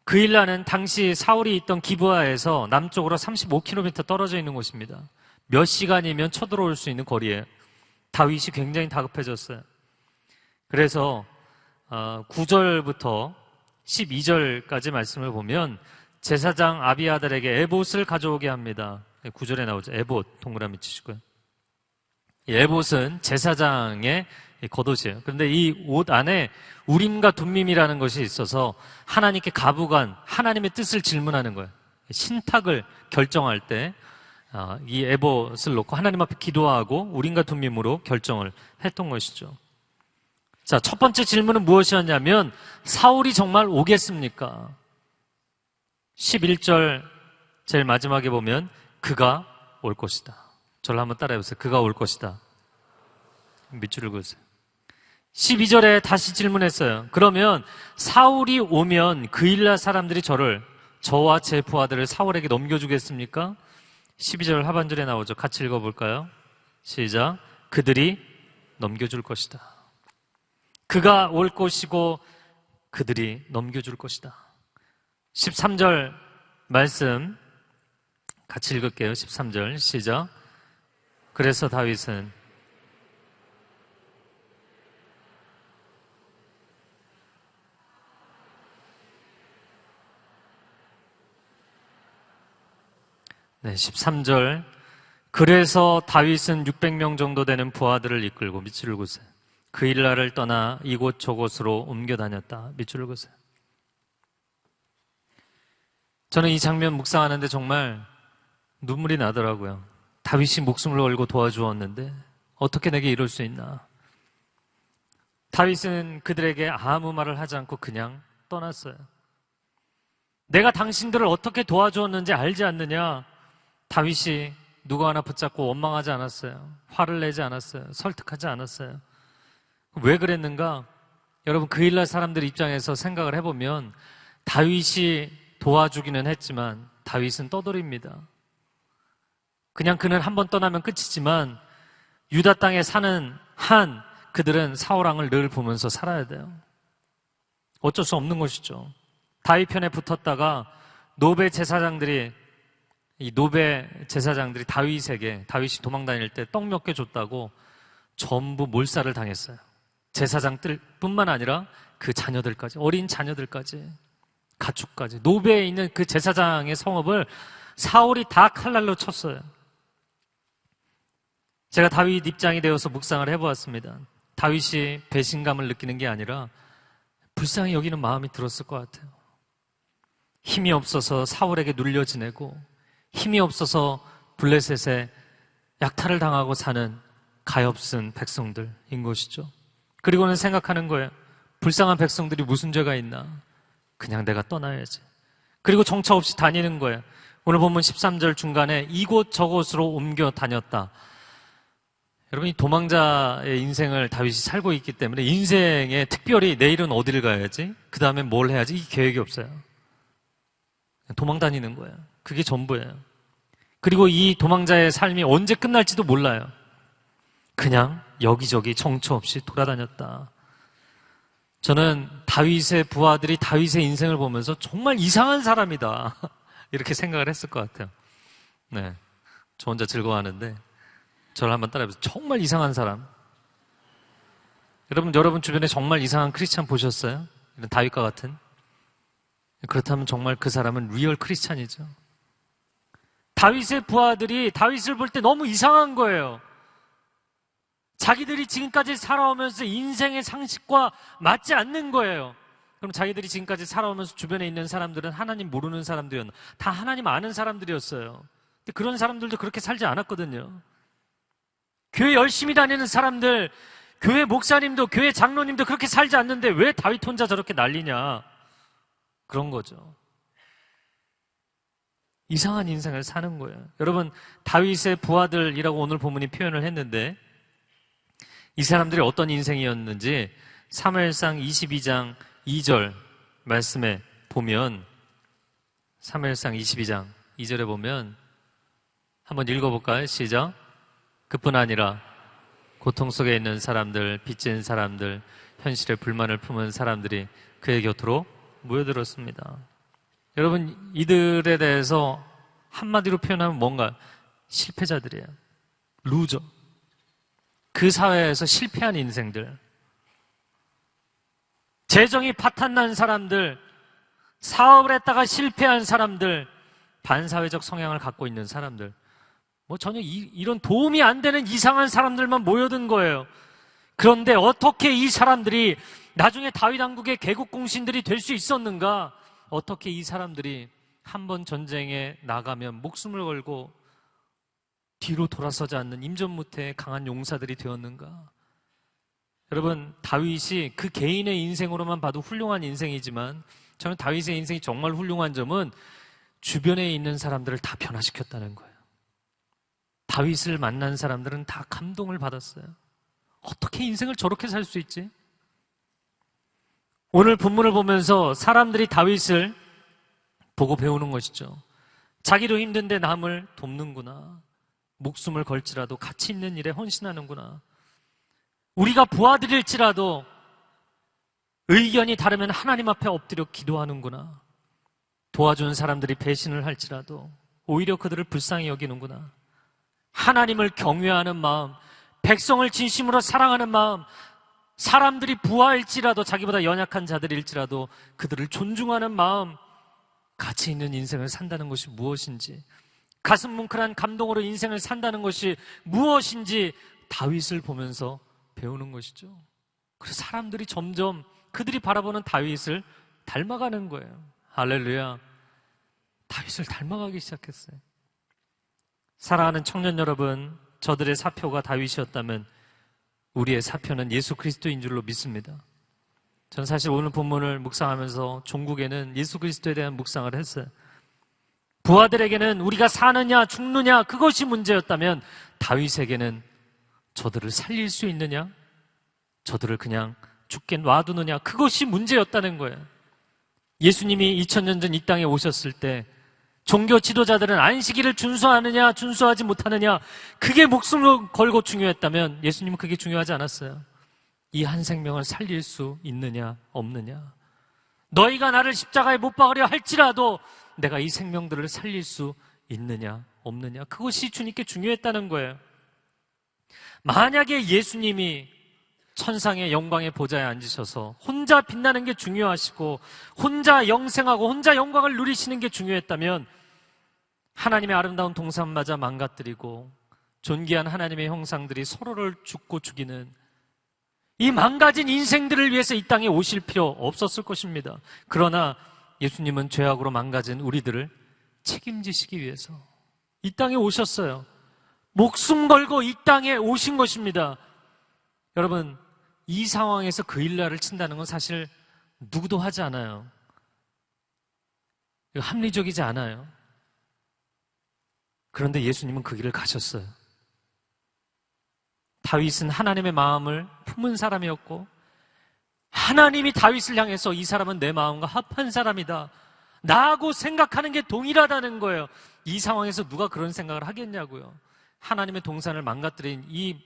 그일라는 당시 사울이 있던 기브아에서 남쪽으로 35km 떨어져 있는 곳입니다. 몇 시간이면 쳐들어올 수 있는 거리에 다윗이 굉장히 다급해졌어요. 그래서 9절부터 12절까지 말씀을 보면 제사장 아비아달에게 에봇을 가져오게 합니다. 9절에 나오죠. 에봇 동그라미 치시고요. 이 에봇은 제사장의 겉옷이에요. 그런데 이 옷 안에 우림과 둠밈이라는 것이 있어서 하나님께 가부간 하나님의 뜻을 질문하는 거예요. 신탁을 결정할 때 이 에봇을 놓고 하나님 앞에 기도하고 우림과 둠밈으로 결정을 했던 것이죠. 자, 첫 번째 질문은 무엇이었냐면 사울이 정말 오겠습니까? 11절 제일 마지막에 보면 그가 올 것이다. 저를 한번 따라해보세요. 그가 올 것이다. 밑줄을 그으세요. 12절에 다시 질문했어요. 그러면 사울이 오면 그일라 사람들이 저와 제 부하들을 사울에게 넘겨주겠습니까? 12절 하반절에 나오죠. 같이 읽어볼까요? 시작. 그들이 넘겨줄 것이다. 그가 올 것이고 그들이 넘겨줄 것이다. 13절 말씀 같이 읽을게요. 13절 시작. 그래서 다윗은 네, 13절 그래서 다윗은 600명 정도 되는 부하들을 이끌고 밑줄을 그으세요. 그일라를 떠나 이곳 저곳으로 옮겨 다녔다. 밑줄을 그으세요. 저는 이 장면 묵상하는데 정말 눈물이 나더라고요. 다윗이 목숨을 걸고 도와주었는데 어떻게 내게 이럴 수 있나. 다윗은 그들에게 아무 말을 하지 않고 그냥 떠났어요. 내가 당신들을 어떻게 도와주었는지 알지 않느냐. 다윗이 누구 하나 붙잡고 원망하지 않았어요. 화를 내지 않았어요. 설득하지 않았어요. 왜 그랬는가? 여러분 그일라 사람들 입장에서 생각을 해보면 다윗이 도와주기는 했지만 다윗은 떠돌입니다. 그냥 그는 한 번 떠나면 끝이지만 유다 땅에 사는 그들은 사울 왕을 늘 보면서 살아야 돼요. 어쩔 수 없는 것이죠. 다윗 편에 붙었다가 노베 제사장들이 다윗이 도망 다닐 때 떡 몇 개 줬다고 전부 몰살을 당했어요. 제사장들 뿐만 아니라 그 자녀들까지, 어린 자녀들까지, 가축까지. 노베에 있는 그 제사장의 성읍을 사울이 다 칼날로 쳤어요. 제가 다윗 입장이 되어서 묵상을 해보았습니다. 다윗이 배신감을 느끼는 게 아니라 불쌍히 여기는 마음이 들었을 것 같아요. 힘이 없어서 사울에게 눌려 지내고 힘이 없어서 블레셋에 약탈을 당하고 사는 가엾은 백성들인 것이죠. 그리고는 생각하는 거예요. 불쌍한 백성들이 무슨 죄가 있나? 그냥 내가 떠나야지. 그리고 정처 없이 다니는 거예요. 오늘 본문 13절 중간에 이곳 저곳으로 옮겨 다녔다. 여러분, 이 도망자의 인생을 다윗이 살고 있기 때문에 인생에 특별히 내일은 어디를 가야지? 그 다음에 뭘 해야지? 이 계획이 없어요. 도망 다니는 거예요. 그게 전부예요. 그리고 이 도망자의 삶이 언제 끝날지도 몰라요. 그냥 여기저기 정처 없이 돌아다녔다. 저는 다윗의 부하들이 다윗의 인생을 보면서 정말 이상한 사람이다. 이렇게 생각을 했을 것 같아요. 네, 저 혼자 즐거워하는데 저를 한번 따라해보세요. 정말 이상한 사람. 여러분 주변에 정말 이상한 크리스찬 보셨어요? 이런 다윗과 같은? 그렇다면 정말 그 사람은 리얼 크리스찬이죠. 다윗의 부하들이 다윗을 볼 때 너무 이상한 거예요. 자기들이 지금까지 살아오면서 인생의 상식과 맞지 않는 거예요. 그럼 자기들이 지금까지 살아오면서 주변에 있는 사람들은 하나님 모르는 사람들이었나? 다 하나님 아는 사람들이었어요. 근데 그런 사람들도 그렇게 살지 않았거든요. 교회 열심히 다니는 사람들, 교회 목사님도 교회 장로님도 그렇게 살지 않는데 왜 다윗 혼자 저렇게 난리냐? 그런 거죠. 이상한 인생을 사는 거예요. 여러분, 다윗의 부하들이라고 오늘 본문이 표현을 했는데 이 사람들이 어떤 인생이었는지 사무엘상 22장 2절 말씀에 보면, 사무엘상 22장 2절에 보면 한번 읽어볼까요? 시작. 그뿐 아니라 고통 속에 있는 사람들, 빚진 사람들, 현실에 불만을 품은 사람들이 그의 곁으로 모여들었습니다. 여러분, 이들에 대해서 한마디로 표현하면 뭔가 실패자들이에요. 루저. 그 사회에서 실패한 인생들, 재정이 파탄난 사람들, 사업을 했다가 실패한 사람들, 반사회적 성향을 갖고 있는 사람들, 전혀 이런 도움이 안 되는 이상한 사람들만 모여든 거예요. 그런데 어떻게 이 사람들이 나중에 다윗 왕국의 개국공신들이 될 수 있었는가? 어떻게 이 사람들이 한번 전쟁에 나가면 목숨을 걸고 뒤로 돌아서지 않는 임전무태의 강한 용사들이 되었는가? 여러분, 다윗이 그 개인의 인생으로만 봐도 훌륭한 인생이지만 저는 다윗의 인생이 정말 훌륭한 점은 주변에 있는 사람들을 다 변화시켰다는 거예요. 다윗을 만난 사람들은 다 감동을 받았어요. 어떻게 인생을 저렇게 살 수 있지? 오늘 본문을 보면서 사람들이 다윗을 보고 배우는 것이죠. 자기도 힘든데 남을 돕는구나. 목숨을 걸지라도 가치 있는 일에 헌신하는구나. 우리가 부하들일지라도 의견이 다르면 하나님 앞에 엎드려 기도하는구나. 도와준 사람들이 배신을 할지라도 오히려 그들을 불쌍히 여기는구나. 하나님을 경외하는 마음, 백성을 진심으로 사랑하는 마음, 사람들이 부하일지라도 자기보다 연약한 자들일지라도 그들을 존중하는 마음, 가치 있는 인생을 산다는 것이 무엇인지, 가슴 뭉클한 감동으로 인생을 산다는 것이 무엇인지 다윗을 보면서 배우는 것이죠. 그래서 사람들이 점점 그들이 바라보는 다윗을 닮아가는 거예요. 할렐루야. 다윗을 닮아가기 시작했어요. 사랑하는 청년 여러분, 저들의 사표가 다윗이었다면 우리의 사표는 예수 그리스도인 줄로 믿습니다. 저는 사실 오늘 본문을 묵상하면서 종국에는 예수 그리스도에 대한 묵상을 했어요. 부하들에게는 우리가 사느냐 죽느냐 그것이 문제였다면 다윗에게는 저들을 살릴 수 있느냐, 저들을 그냥 죽게 놔두느냐, 그것이 문제였다는 거예요. 예수님이 2000년 전 이 땅에 오셨을 때 종교 지도자들은 안식일을 준수하느냐 준수하지 못하느냐, 그게 목숨을 걸고 중요했다면 예수님은 그게 중요하지 않았어요. 이 한 생명을 살릴 수 있느냐 없느냐, 너희가 나를 십자가에 못 박으려 할지라도 내가 이 생명들을 살릴 수 있느냐 없느냐, 그것이 주님께 중요했다는 거예요. 만약에 예수님이 천상의 영광의 보좌에 앉으셔서 혼자 빛나는 게 중요하시고 혼자 영생하고 혼자 영광을 누리시는 게 중요했다면 하나님의 아름다운 동산마저 망가뜨리고 존귀한 하나님의 형상들이 서로를 죽고 죽이는 이 망가진 인생들을 위해서 이 땅에 오실 필요 없었을 것입니다. 그러나 예수님은 죄악으로 망가진 우리들을 책임지시기 위해서 이 땅에 오셨어요. 목숨 걸고 이 땅에 오신 것입니다. 여러분, 이 상황에서 그 일날을 친다는 건 사실 누구도 하지 않아요. 이거 합리적이지 않아요. 그런데 예수님은 그 길을 가셨어요. 다윗은 하나님의 마음을 품은 사람이었고 하나님이 다윗을 향해서 이 사람은 내 마음과 합한 사람이다, 나하고 생각하는 게 동일하다는 거예요. 이 상황에서 누가 그런 생각을 하겠냐고요. 하나님의 동산을 망가뜨린 이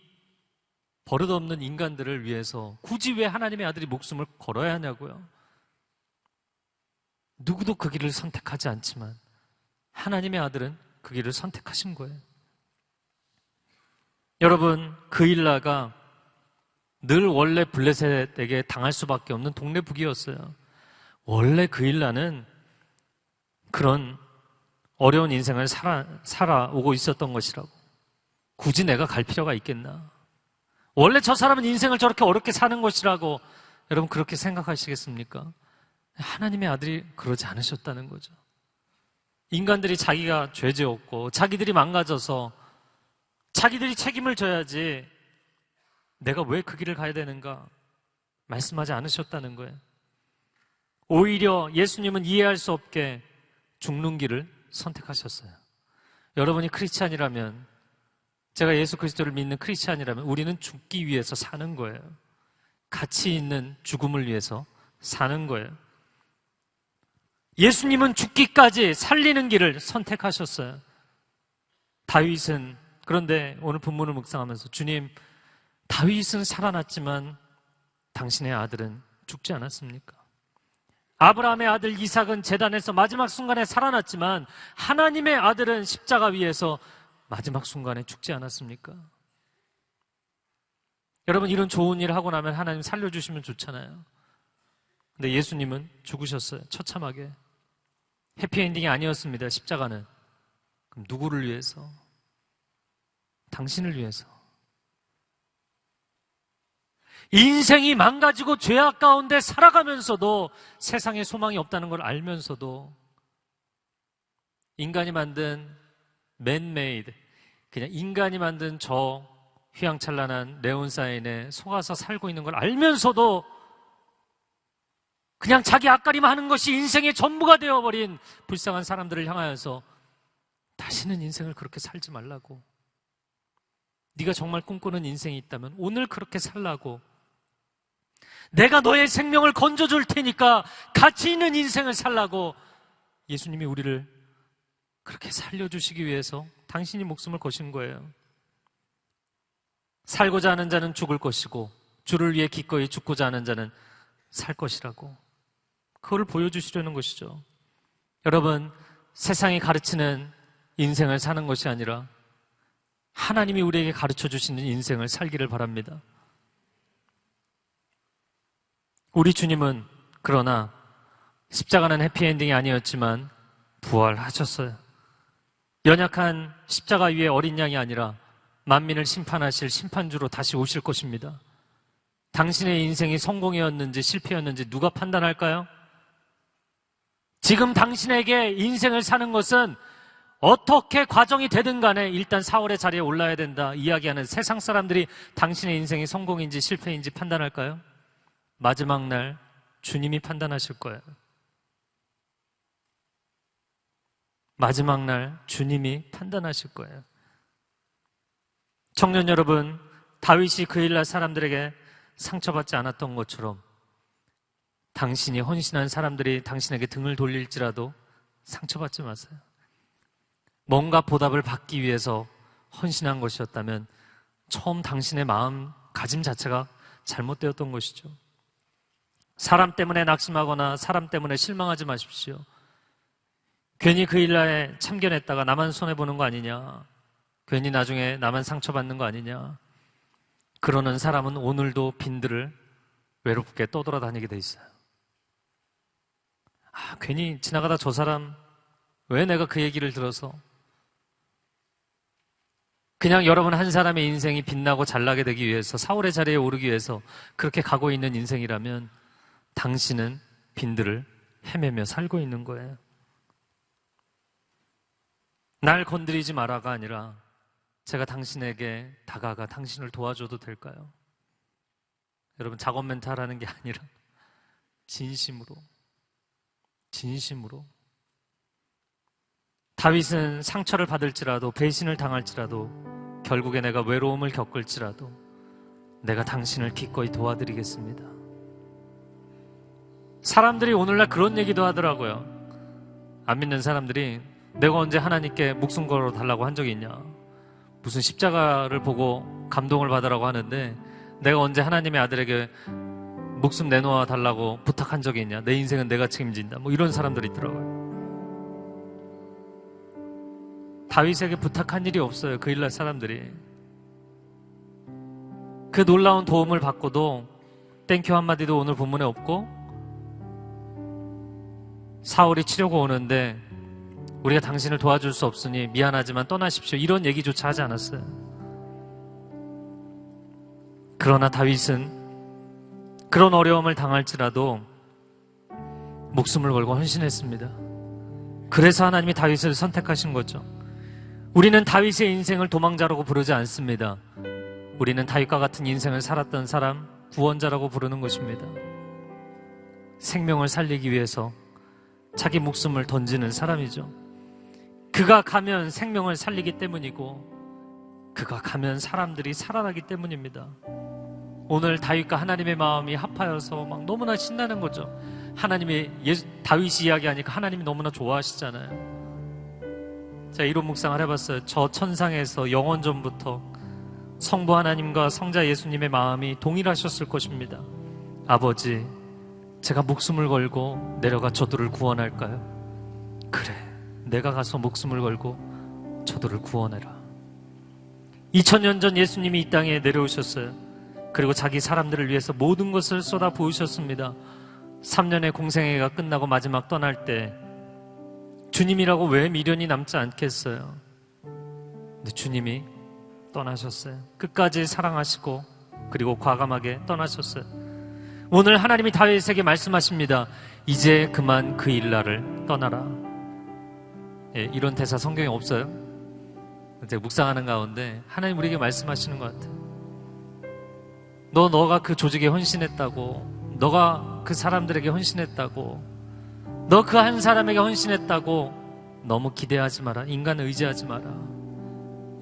버릇없는 인간들을 위해서 굳이 왜 하나님의 아들이 목숨을 걸어야 하냐고요. 누구도 그 길을 선택하지 않지만 하나님의 아들은 그 길을 선택하신 거예요. 여러분, 그 일라가 늘 원래 블레셋에게 당할 수밖에 없는 동네 북이었어요. 원래 그 일라는 그런 어려운 인생을 살아오고 있었던 것이라고. 굳이 내가 갈 필요가 있겠나? 원래 저 사람은 인생을 저렇게 어렵게 사는 것이라고 여러분 그렇게 생각하시겠습니까? 하나님의 아들이 그러지 않으셨다는 거죠. 인간들이 자기가 죄지었고 자기들이 망가져서 자기들이 책임을 져야지 내가 왜 그 길을 가야 되는가 말씀하지 않으셨다는 거예요. 오히려 예수님은 이해할 수 없게 죽는 길을 선택하셨어요. 여러분이 크리스찬이라면, 제가 예수 그리스도를 믿는 크리스찬이라면 우리는 죽기 위해서 사는 거예요. 가치 있는 죽음을 위해서 사는 거예요. 예수님은 죽기까지 살리는 길을 선택하셨어요. 다윗은, 그런데 오늘 본문을 묵상하면서, 주님, 다윗은 살아났지만 당신의 아들은 죽지 않았습니까? 아브라함의 아들 이삭은 제단에서 마지막 순간에 살아났지만 하나님의 아들은 십자가 위에서 마지막 순간에 죽지 않았습니까? 여러분, 이런 좋은 일을 하고 나면 하나님 살려주시면 좋잖아요. 근데 예수님은 죽으셨어요. 처참하게. 해피엔딩이 아니었습니다. 십자가는. 그럼 누구를 위해서? 당신을 위해서. 인생이 망가지고 죄악 가운데 살아가면서도 세상에 소망이 없다는 걸 알면서도 인간이 만든 맨메이드, 그냥 인간이 만든 저 휘황찬란한 네온사인에 속아서 살고 있는 걸 알면서도 그냥 자기 앞가림 하는 것이 인생의 전부가 되어버린 불쌍한 사람들을 향하여서 다시는 인생을 그렇게 살지 말라고, 네가 정말 꿈꾸는 인생이 있다면 오늘 그렇게 살라고, 내가 너의 생명을 건져줄 테니까 가치 있는 인생을 살라고 예수님이 우리를 그렇게 살려주시기 위해서 당신이 목숨을 거신 거예요. 살고자 하는 자는 죽을 것이고 주를 위해 기꺼이 죽고자 하는 자는 살 것이라고, 그걸 보여주시려는 것이죠. 여러분, 세상이 가르치는 인생을 사는 것이 아니라 하나님이 우리에게 가르쳐 주시는 인생을 살기를 바랍니다. 우리 주님은 그러나 십자가는 해피엔딩이 아니었지만 부활하셨어요. 연약한 십자가 위에 어린 양이 아니라 만민을 심판하실 심판주로 다시 오실 것입니다. 당신의 인생이 성공이었는지 실패였는지 누가 판단할까요? 지금 당신에게 인생을 사는 것은 어떻게 과정이 되든 간에 일단 4월의 자리에 올라야 된다 이야기하는 세상 사람들이 당신의 인생이 성공인지 실패인지 판단할까요? 마지막 날 주님이 판단하실 거예요. 마지막 날 주님이 판단하실 거예요. 청년 여러분, 다윗이 그 일날 사람들에게 상처받지 않았던 것처럼 당신이 헌신한 사람들이 당신에게 등을 돌릴지라도 상처받지 마세요. 뭔가 보답을 받기 위해서 헌신한 것이었다면 처음 당신의 마음가짐 자체가 잘못되었던 것이죠. 사람 때문에 낙심하거나 사람 때문에 실망하지 마십시오. 괜히 그 일날에 참견했다가 나만 손해보는 거 아니냐, 괜히 나중에 나만 상처받는 거 아니냐, 그러는 사람은 오늘도 빈들을 외롭게 떠돌아다니게 돼 있어요. 괜히 지나가다 저 사람 왜 내가 그 얘기를 들어서, 그냥 여러분 한 사람의 인생이 빛나고 잘나게 되기 위해서 4월의 자리에 오르기 위해서 그렇게 가고 있는 인생이라면 당신은 빈들을 헤매며 살고 있는 거예요. 날 건드리지 마라가 아니라 제가 당신에게 다가가 당신을 도와줘도 될까요? 여러분, 작업 멘트 하라는 게 아니라 진심으로. 다윗은 상처를 받을지라도 배신을 당할지라도 결국에 내가 외로움을 겪을지라도 내가 당신을 기꺼이 도와드리겠습니다. 사람들이 오늘날 그런 얘기도 하더라고요. 안 믿는 사람들이 내가 언제 하나님께 목숨 걸어 달라고 한 적이 있냐, 무슨 십자가를 보고 감동을 받으라고 하는데 내가 언제 하나님의 아들에게 목숨 내놓아 달라고 부탁한 적이 있냐, 내 인생은 내가 책임진다, 뭐 이런 사람들이 있더라고요. 다윗에게 부탁한 일이 없어요. 그 일날 사람들이 그 놀라운 도움을 받고도 땡큐 한마디도 오늘 본문에 없고, 사울이 치려고 오는데 우리가 당신을 도와줄 수 없으니 미안하지만 떠나십시오, 이런 얘기조차 하지 않았어요. 그러나 다윗은 그런 어려움을 당할지라도 목숨을 걸고 헌신했습니다. 그래서 하나님이 다윗을 선택하신 거죠. 우리는 다윗의 인생을 도망자라고 부르지 않습니다. 우리는 다윗과 같은 인생을 살았던 사람, 구원자라고 부르는 것입니다. 생명을 살리기 위해서 자기 목숨을 던지는 사람이죠. 그가 가면 생명을 살리기 때문이고 그가 가면 사람들이 살아나기 때문입니다. 오늘 다윗과 하나님의 마음이 합하여서 막 너무나 신나는 거죠. 하나님의 다윗이 이야기하니까 하나님이 너무나 좋아하시잖아요. 제가 이런 묵상을 해봤어요. 저 천상에서 영원전부터 성부 하나님과 성자 예수님의 마음이 동일하셨을 것입니다. 아버지, 제가 목숨을 걸고 내려가 저들을 구원할까요? 그래, 내가 가서 목숨을 걸고 저들을 구원해라. 2000년 전 예수님이 이 땅에 내려오셨어요. 그리고 자기 사람들을 위해서 모든 것을 쏟아 부으셨습니다. 3년의 공생애가 끝나고 마지막 떠날 때 주님이라고 왜 미련이 남지 않겠어요? 근데 주님이 떠나셨어요. 끝까지 사랑하시고 그리고 과감하게 떠나셨어요. 오늘 하나님이 다윗에게 말씀하십니다. 이제 그만 그 일날을 떠나라. 예, 이런 대사 성경에 없어요. 제가 묵상하는 가운데 하나님 우리에게 말씀하시는 것 같아요. 너가 그 조직에 헌신했다고, 너가 그 사람들에게 헌신했다고, 너 그 한 사람에게 헌신했다고 너무 기대하지 마라. 인간을 의지하지 마라.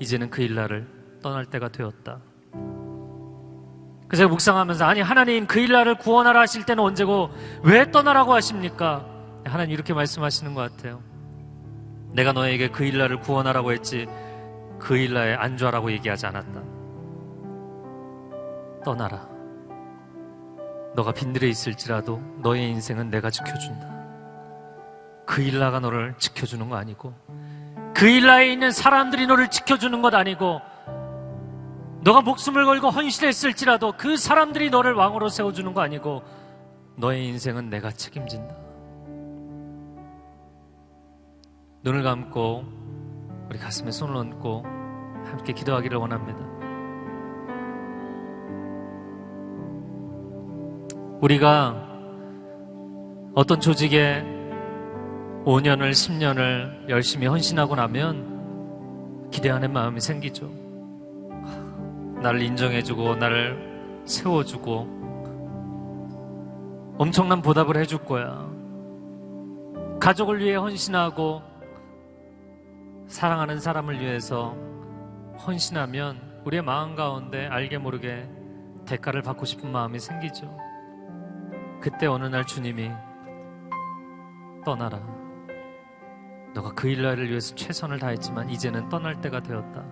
이제는 그 일날을 떠날 때가 되었다. 그래서 제가 묵상하면서 아니 하나님 그 일날을 구원하라 하실 때는 언제고 왜 떠나라고 하십니까? 하나님 이렇게 말씀하시는 것 같아요. 내가 너에게 그 일날을 구원하라고 했지 그 일날에 안주하라고 얘기하지 않았다. 떠나라. 너가 빈들에 있을지라도 너의 인생은 내가 지켜준다. 그 일라가 너를 지켜주는 거 아니고 그 일라에 있는 사람들이 너를 지켜주는 것 아니고 너가 목숨을 걸고 헌신했을지라도 그 사람들이 너를 왕으로 세워주는 거 아니고 너의 인생은 내가 책임진다. 눈을 감고 우리 가슴에 손을 얹고 함께 기도하기를 원합니다. 우리가 어떤 조직에 5년을 10년을 열심히 헌신하고 나면 기대하는 마음이 생기죠. 나를 인정해주고 나를 세워주고 엄청난 보답을 해줄 거야. 가족을 위해 헌신하고 사랑하는 사람을 위해서 헌신하면 우리의 마음 가운데 알게 모르게 대가를 받고 싶은 마음이 생기죠. 그때 어느 날 주님이 떠나라. 너가 그 일날을 위해서 최선을 다했지만 이제는 떠날 때가 되었다.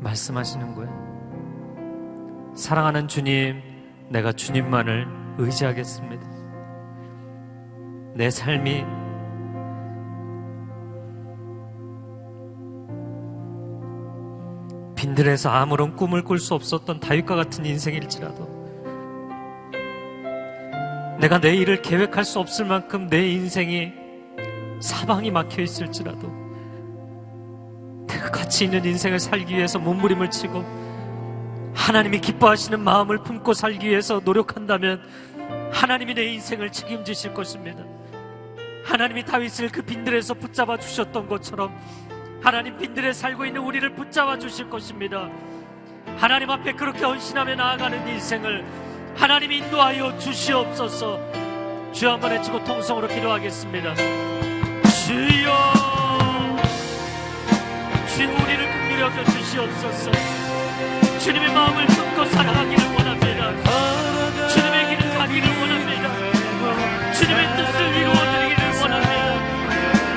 말씀하시는 거예요. 사랑하는 주님, 내가 주님만을 의지하겠습니다. 내 삶이 빈들에서 아무런 꿈을 꿀 수 없었던 다윗과 같은 인생일지라도 내가 내일을 계획할 수 없을 만큼 내 인생이 사방이 막혀 있을지라도 내가 가치 있는 인생을 살기 위해서 몸부림을 치고 하나님이 기뻐하시는 마음을 품고 살기 위해서 노력한다면 하나님이 내 인생을 책임지실 것입니다. 하나님이 다윗을 그 빈들에서 붙잡아 주셨던 것처럼 하나님 빈들에 살고 있는 우리를 붙잡아 주실 것입니다. 하나님 앞에 그렇게 헌신하며 나아가는 인생을 하나님이 인도하여 주시옵소서. 주여 한번 외치고 통성으로 기도하겠습니다. 주여, 주여 우리를 긍휼히 여겨 주시옵소서. 주님의 마음을 품고 살아가기를 원합니다. 주님의 길을 가기를 원합니다. 주님의 뜻을 이루어드리기를 원합니다.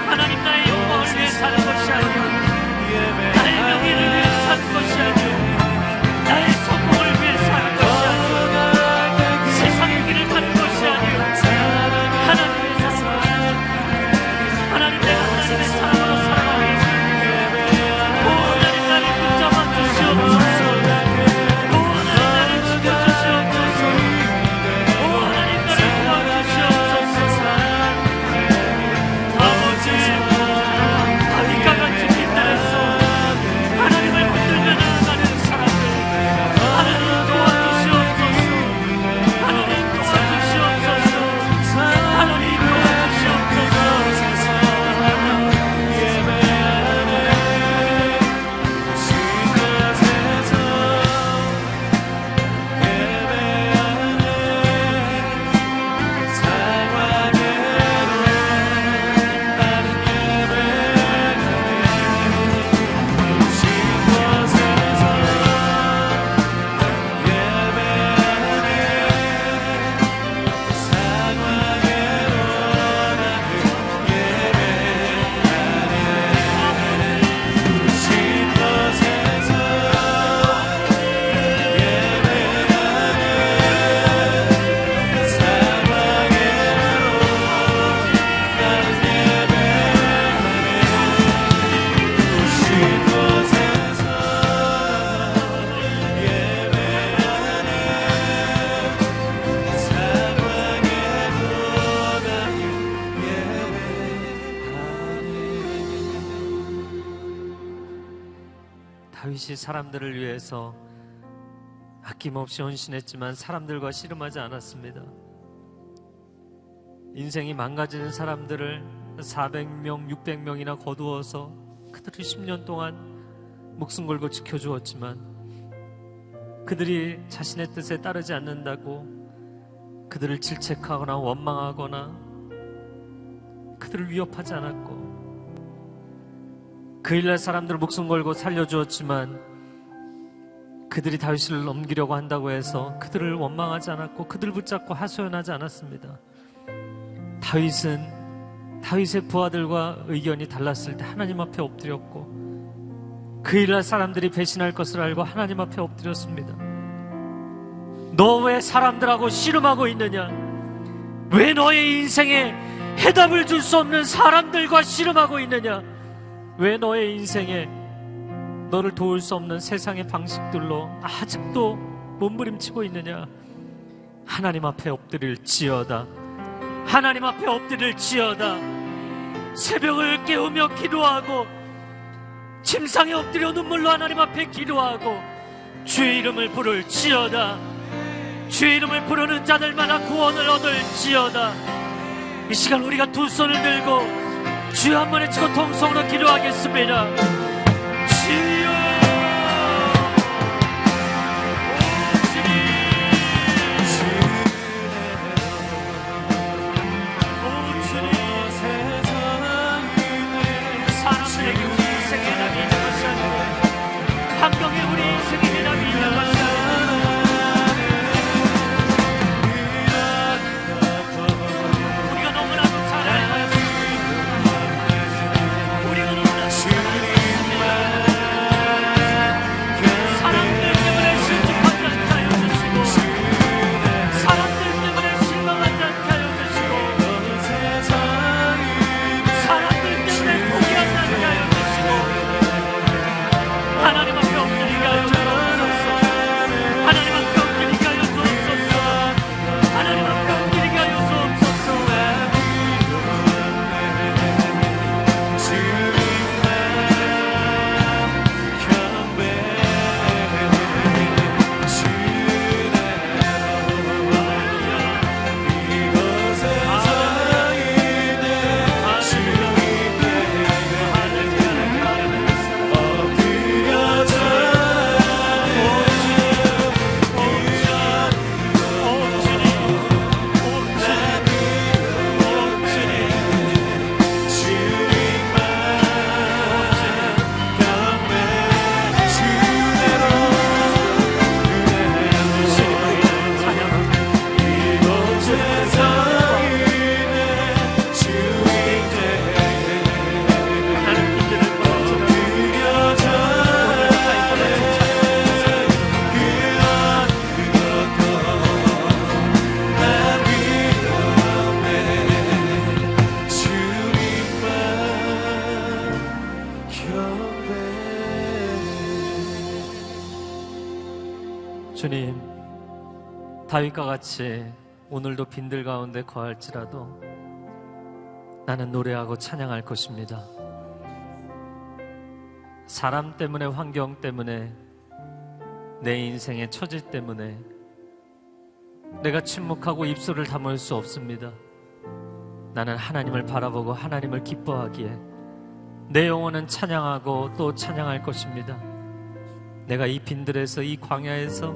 하나님 나의 영광을 위해 사는 것이 아니오, 나의 명예를 위해 사는 것이 아니오, 나의 성공을 위해 사는 것이 아니오, 세상의 길을 가는 것이 아니오, 하나님의 사랑, 하나님 내가 하나님의 사랑으로 살아가겠습니다. 오 하나님 나를 붙잡아 주시옵소서. 오 하나님 나를 지켜주시옵소서. 오 하나님 나를 도와주시옵소서. 다윗이 사람들을 위해서 아낌없이 헌신했지만 사람들과 씨름하지 않았습니다. 인생이 망가지는 사람들을 400명, 600명이나 거두어서 그들이 10년 동안 목숨 걸고 지켜주었지만 그들이 자신의 뜻에 따르지 않는다고 그들을 질책하거나 원망하거나 그들을 위협하지 않았고, 그 일날 사람들을 목숨 걸고 살려주었지만 그들이 다윗을 넘기려고 한다고 해서 그들을 원망하지 않았고 그들을 붙잡고 하소연하지 않았습니다. 다윗은 다윗의 부하들과 의견이 달랐을 때 하나님 앞에 엎드렸고, 그 일날 사람들이 배신할 것을 알고 하나님 앞에 엎드렸습니다. 너 왜 사람들하고 씨름하고 있느냐? 왜 너의 인생에 해답을 줄 수 없는 사람들과 씨름하고 있느냐? 왜 너의 인생에 너를 도울 수 없는 세상의 방식들로 아직도 몸부림치고 있느냐? 하나님 앞에 엎드릴지어다. 하나님 앞에 엎드릴지어다. 새벽을 깨우며 기도하고 침상에 엎드려 눈물로 하나님 앞에 기도하고 주의 이름을 부를지어다. 주의 이름을 부르는 자들마다 구원을 얻을지어다. 이 시간 우리가 두 손을 들고 주여 한 번에 치고 통성으로 기도하겠습니다. 주여, 오 주님, 사람들에게 우리 인생의 해답이 있는 것이 아니고 환경에 우리 인생의 해답이 있는 것이 아니고 주님, 다윗과 같이 오늘도 빈들 가운데 거할지라도 나는 노래하고 찬양할 것입니다. 사람 때문에, 환경 때문에, 내 인생의 처지 때문에 내가 침묵하고 입술을 다물 수 없습니다. 나는 하나님을 바라보고 하나님을 기뻐하기에 내 영혼은 찬양하고 또 찬양할 것입니다. 내가 이 빈들에서, 이 광야에서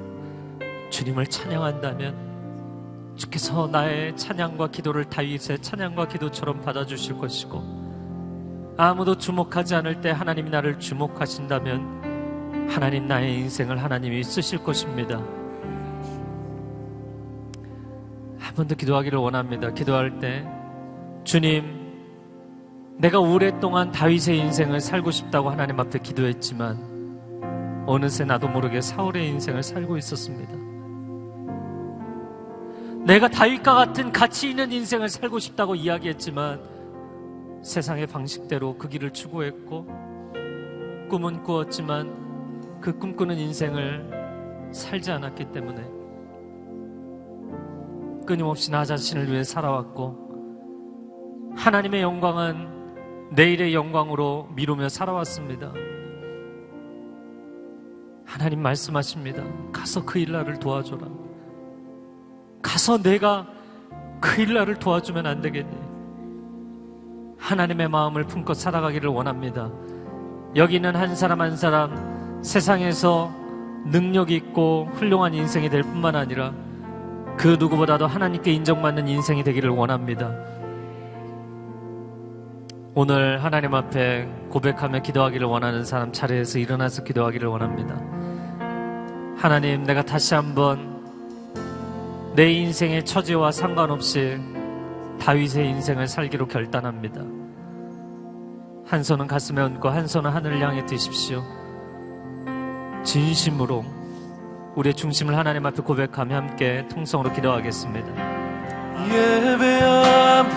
주님을 찬양한다면 주께서 나의 찬양과 기도를 다윗의 찬양과 기도처럼 받아주실 것이고, 아무도 주목하지 않을 때 하나님이 나를 주목하신다면 하나님 나의 인생을 하나님이 쓰실 것입니다. 한 번 더 기도하기를 원합니다. 기도할 때 주님, 내가 오랫동안 다윗의 인생을 살고 싶다고 하나님 앞에 기도했지만 어느새 나도 모르게 사울의 인생을 살고 있었습니다. 내가 다윗과 같은 가치 있는 인생을 살고 싶다고 이야기했지만 세상의 방식대로 그 길을 추구했고, 꿈은 꾸었지만 그 꿈꾸는 인생을 살지 않았기 때문에 끊임없이 나 자신을 위해 살아왔고, 하나님의 영광은 내일의 영광으로 미루며 살아왔습니다. 하나님 말씀하십니다. 가서 그 일날을 도와줘라. 가서 내가 그 일날을 도와주면 안 되겠니? 하나님의 마음을 품고 살아가기를 원합니다. 여기 있는 한 사람 한 사람 세상에서 능력 있고 훌륭한 인생이 될 뿐만 아니라 그 누구보다도 하나님께 인정받는 인생이 되기를 원합니다. 오늘 하나님 앞에 고백하며 기도하기를 원하는 사람 자리에서 일어나서 기도하기를 원합니다. 하나님, 내가 다시 한번 내 인생의 처지와 상관없이 다윗의 인생을 살기로 결단합니다. 한 손은 가슴에 얹고 한 손은 하늘을 향해 드십시오. 진심으로 우리의 중심을 하나님 앞에 고백하며 함께 통성으로 기도하겠습니다. 예배합니다.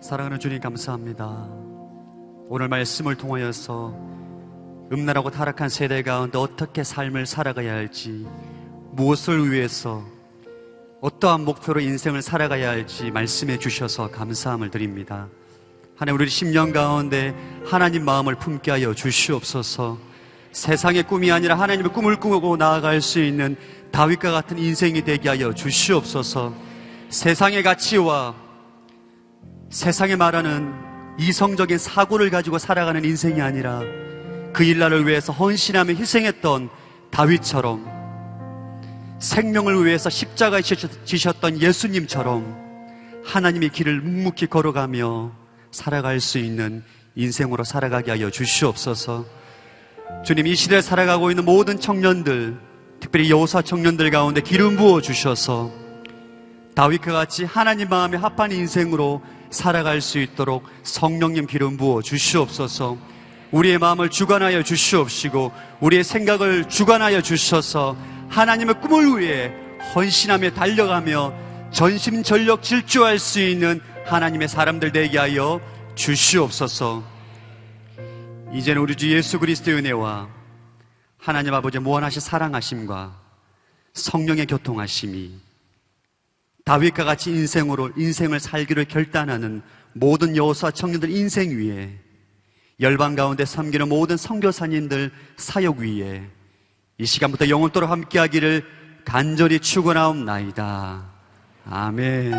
사랑하는 주님, 감사합니다. 오늘 말씀을 통하여서 음란하고 타락한 세대 가운데 어떻게 삶을 살아가야 할지, 무엇을 위해서 어떠한 목표로 인생을 살아가야 할지 말씀해 주셔서 감사함을 드립니다. 하나님, 우리 10년 가운데 하나님 마음을 품게 하여 주시옵소서. 세상의 꿈이 아니라 하나님의 꿈을 꾸고 나아갈 수 있는 다윗과 같은 인생이 되게 하여 주시옵소서. 세상의 가치와 세상에 말하는 이성적인 사고를 가지고 살아가는 인생이 아니라 그 일날을 위해서 헌신하며 희생했던 다윗처럼, 생명을 위해서 십자가에 지셨던 예수님처럼 하나님의 길을 묵묵히 걸어가며 살아갈 수 있는 인생으로 살아가게 하여 주시옵소서. 주님, 이 시대에 살아가고 있는 모든 청년들, 특별히 여호사 청년들 가운데 기름 부어 주셔서 다윗과 같이 하나님 마음에 합한 인생으로 살아갈 수 있도록 성령님 기름 부어 주시옵소서. 우리의 마음을 주관하여 주시옵시고 우리의 생각을 주관하여 주셔서 하나님의 꿈을 위해 헌신하며 달려가며 전심전력 질주할 수 있는 하나님의 사람들 되게 하여 주시옵소서. 이제는 우리 주 예수 그리스도의 은혜와 하나님 아버지의 무한하신 사랑하심과 성령의 교통하심이 다윗과 같이 인생을 살기를 결단하는 모든 여호수아 청년들 인생 위에, 열방 가운데 섬기는 모든 선교사님들 사역 위에 이 시간부터 영원토록 함께하기를 간절히 축원하옵나이다. 아멘.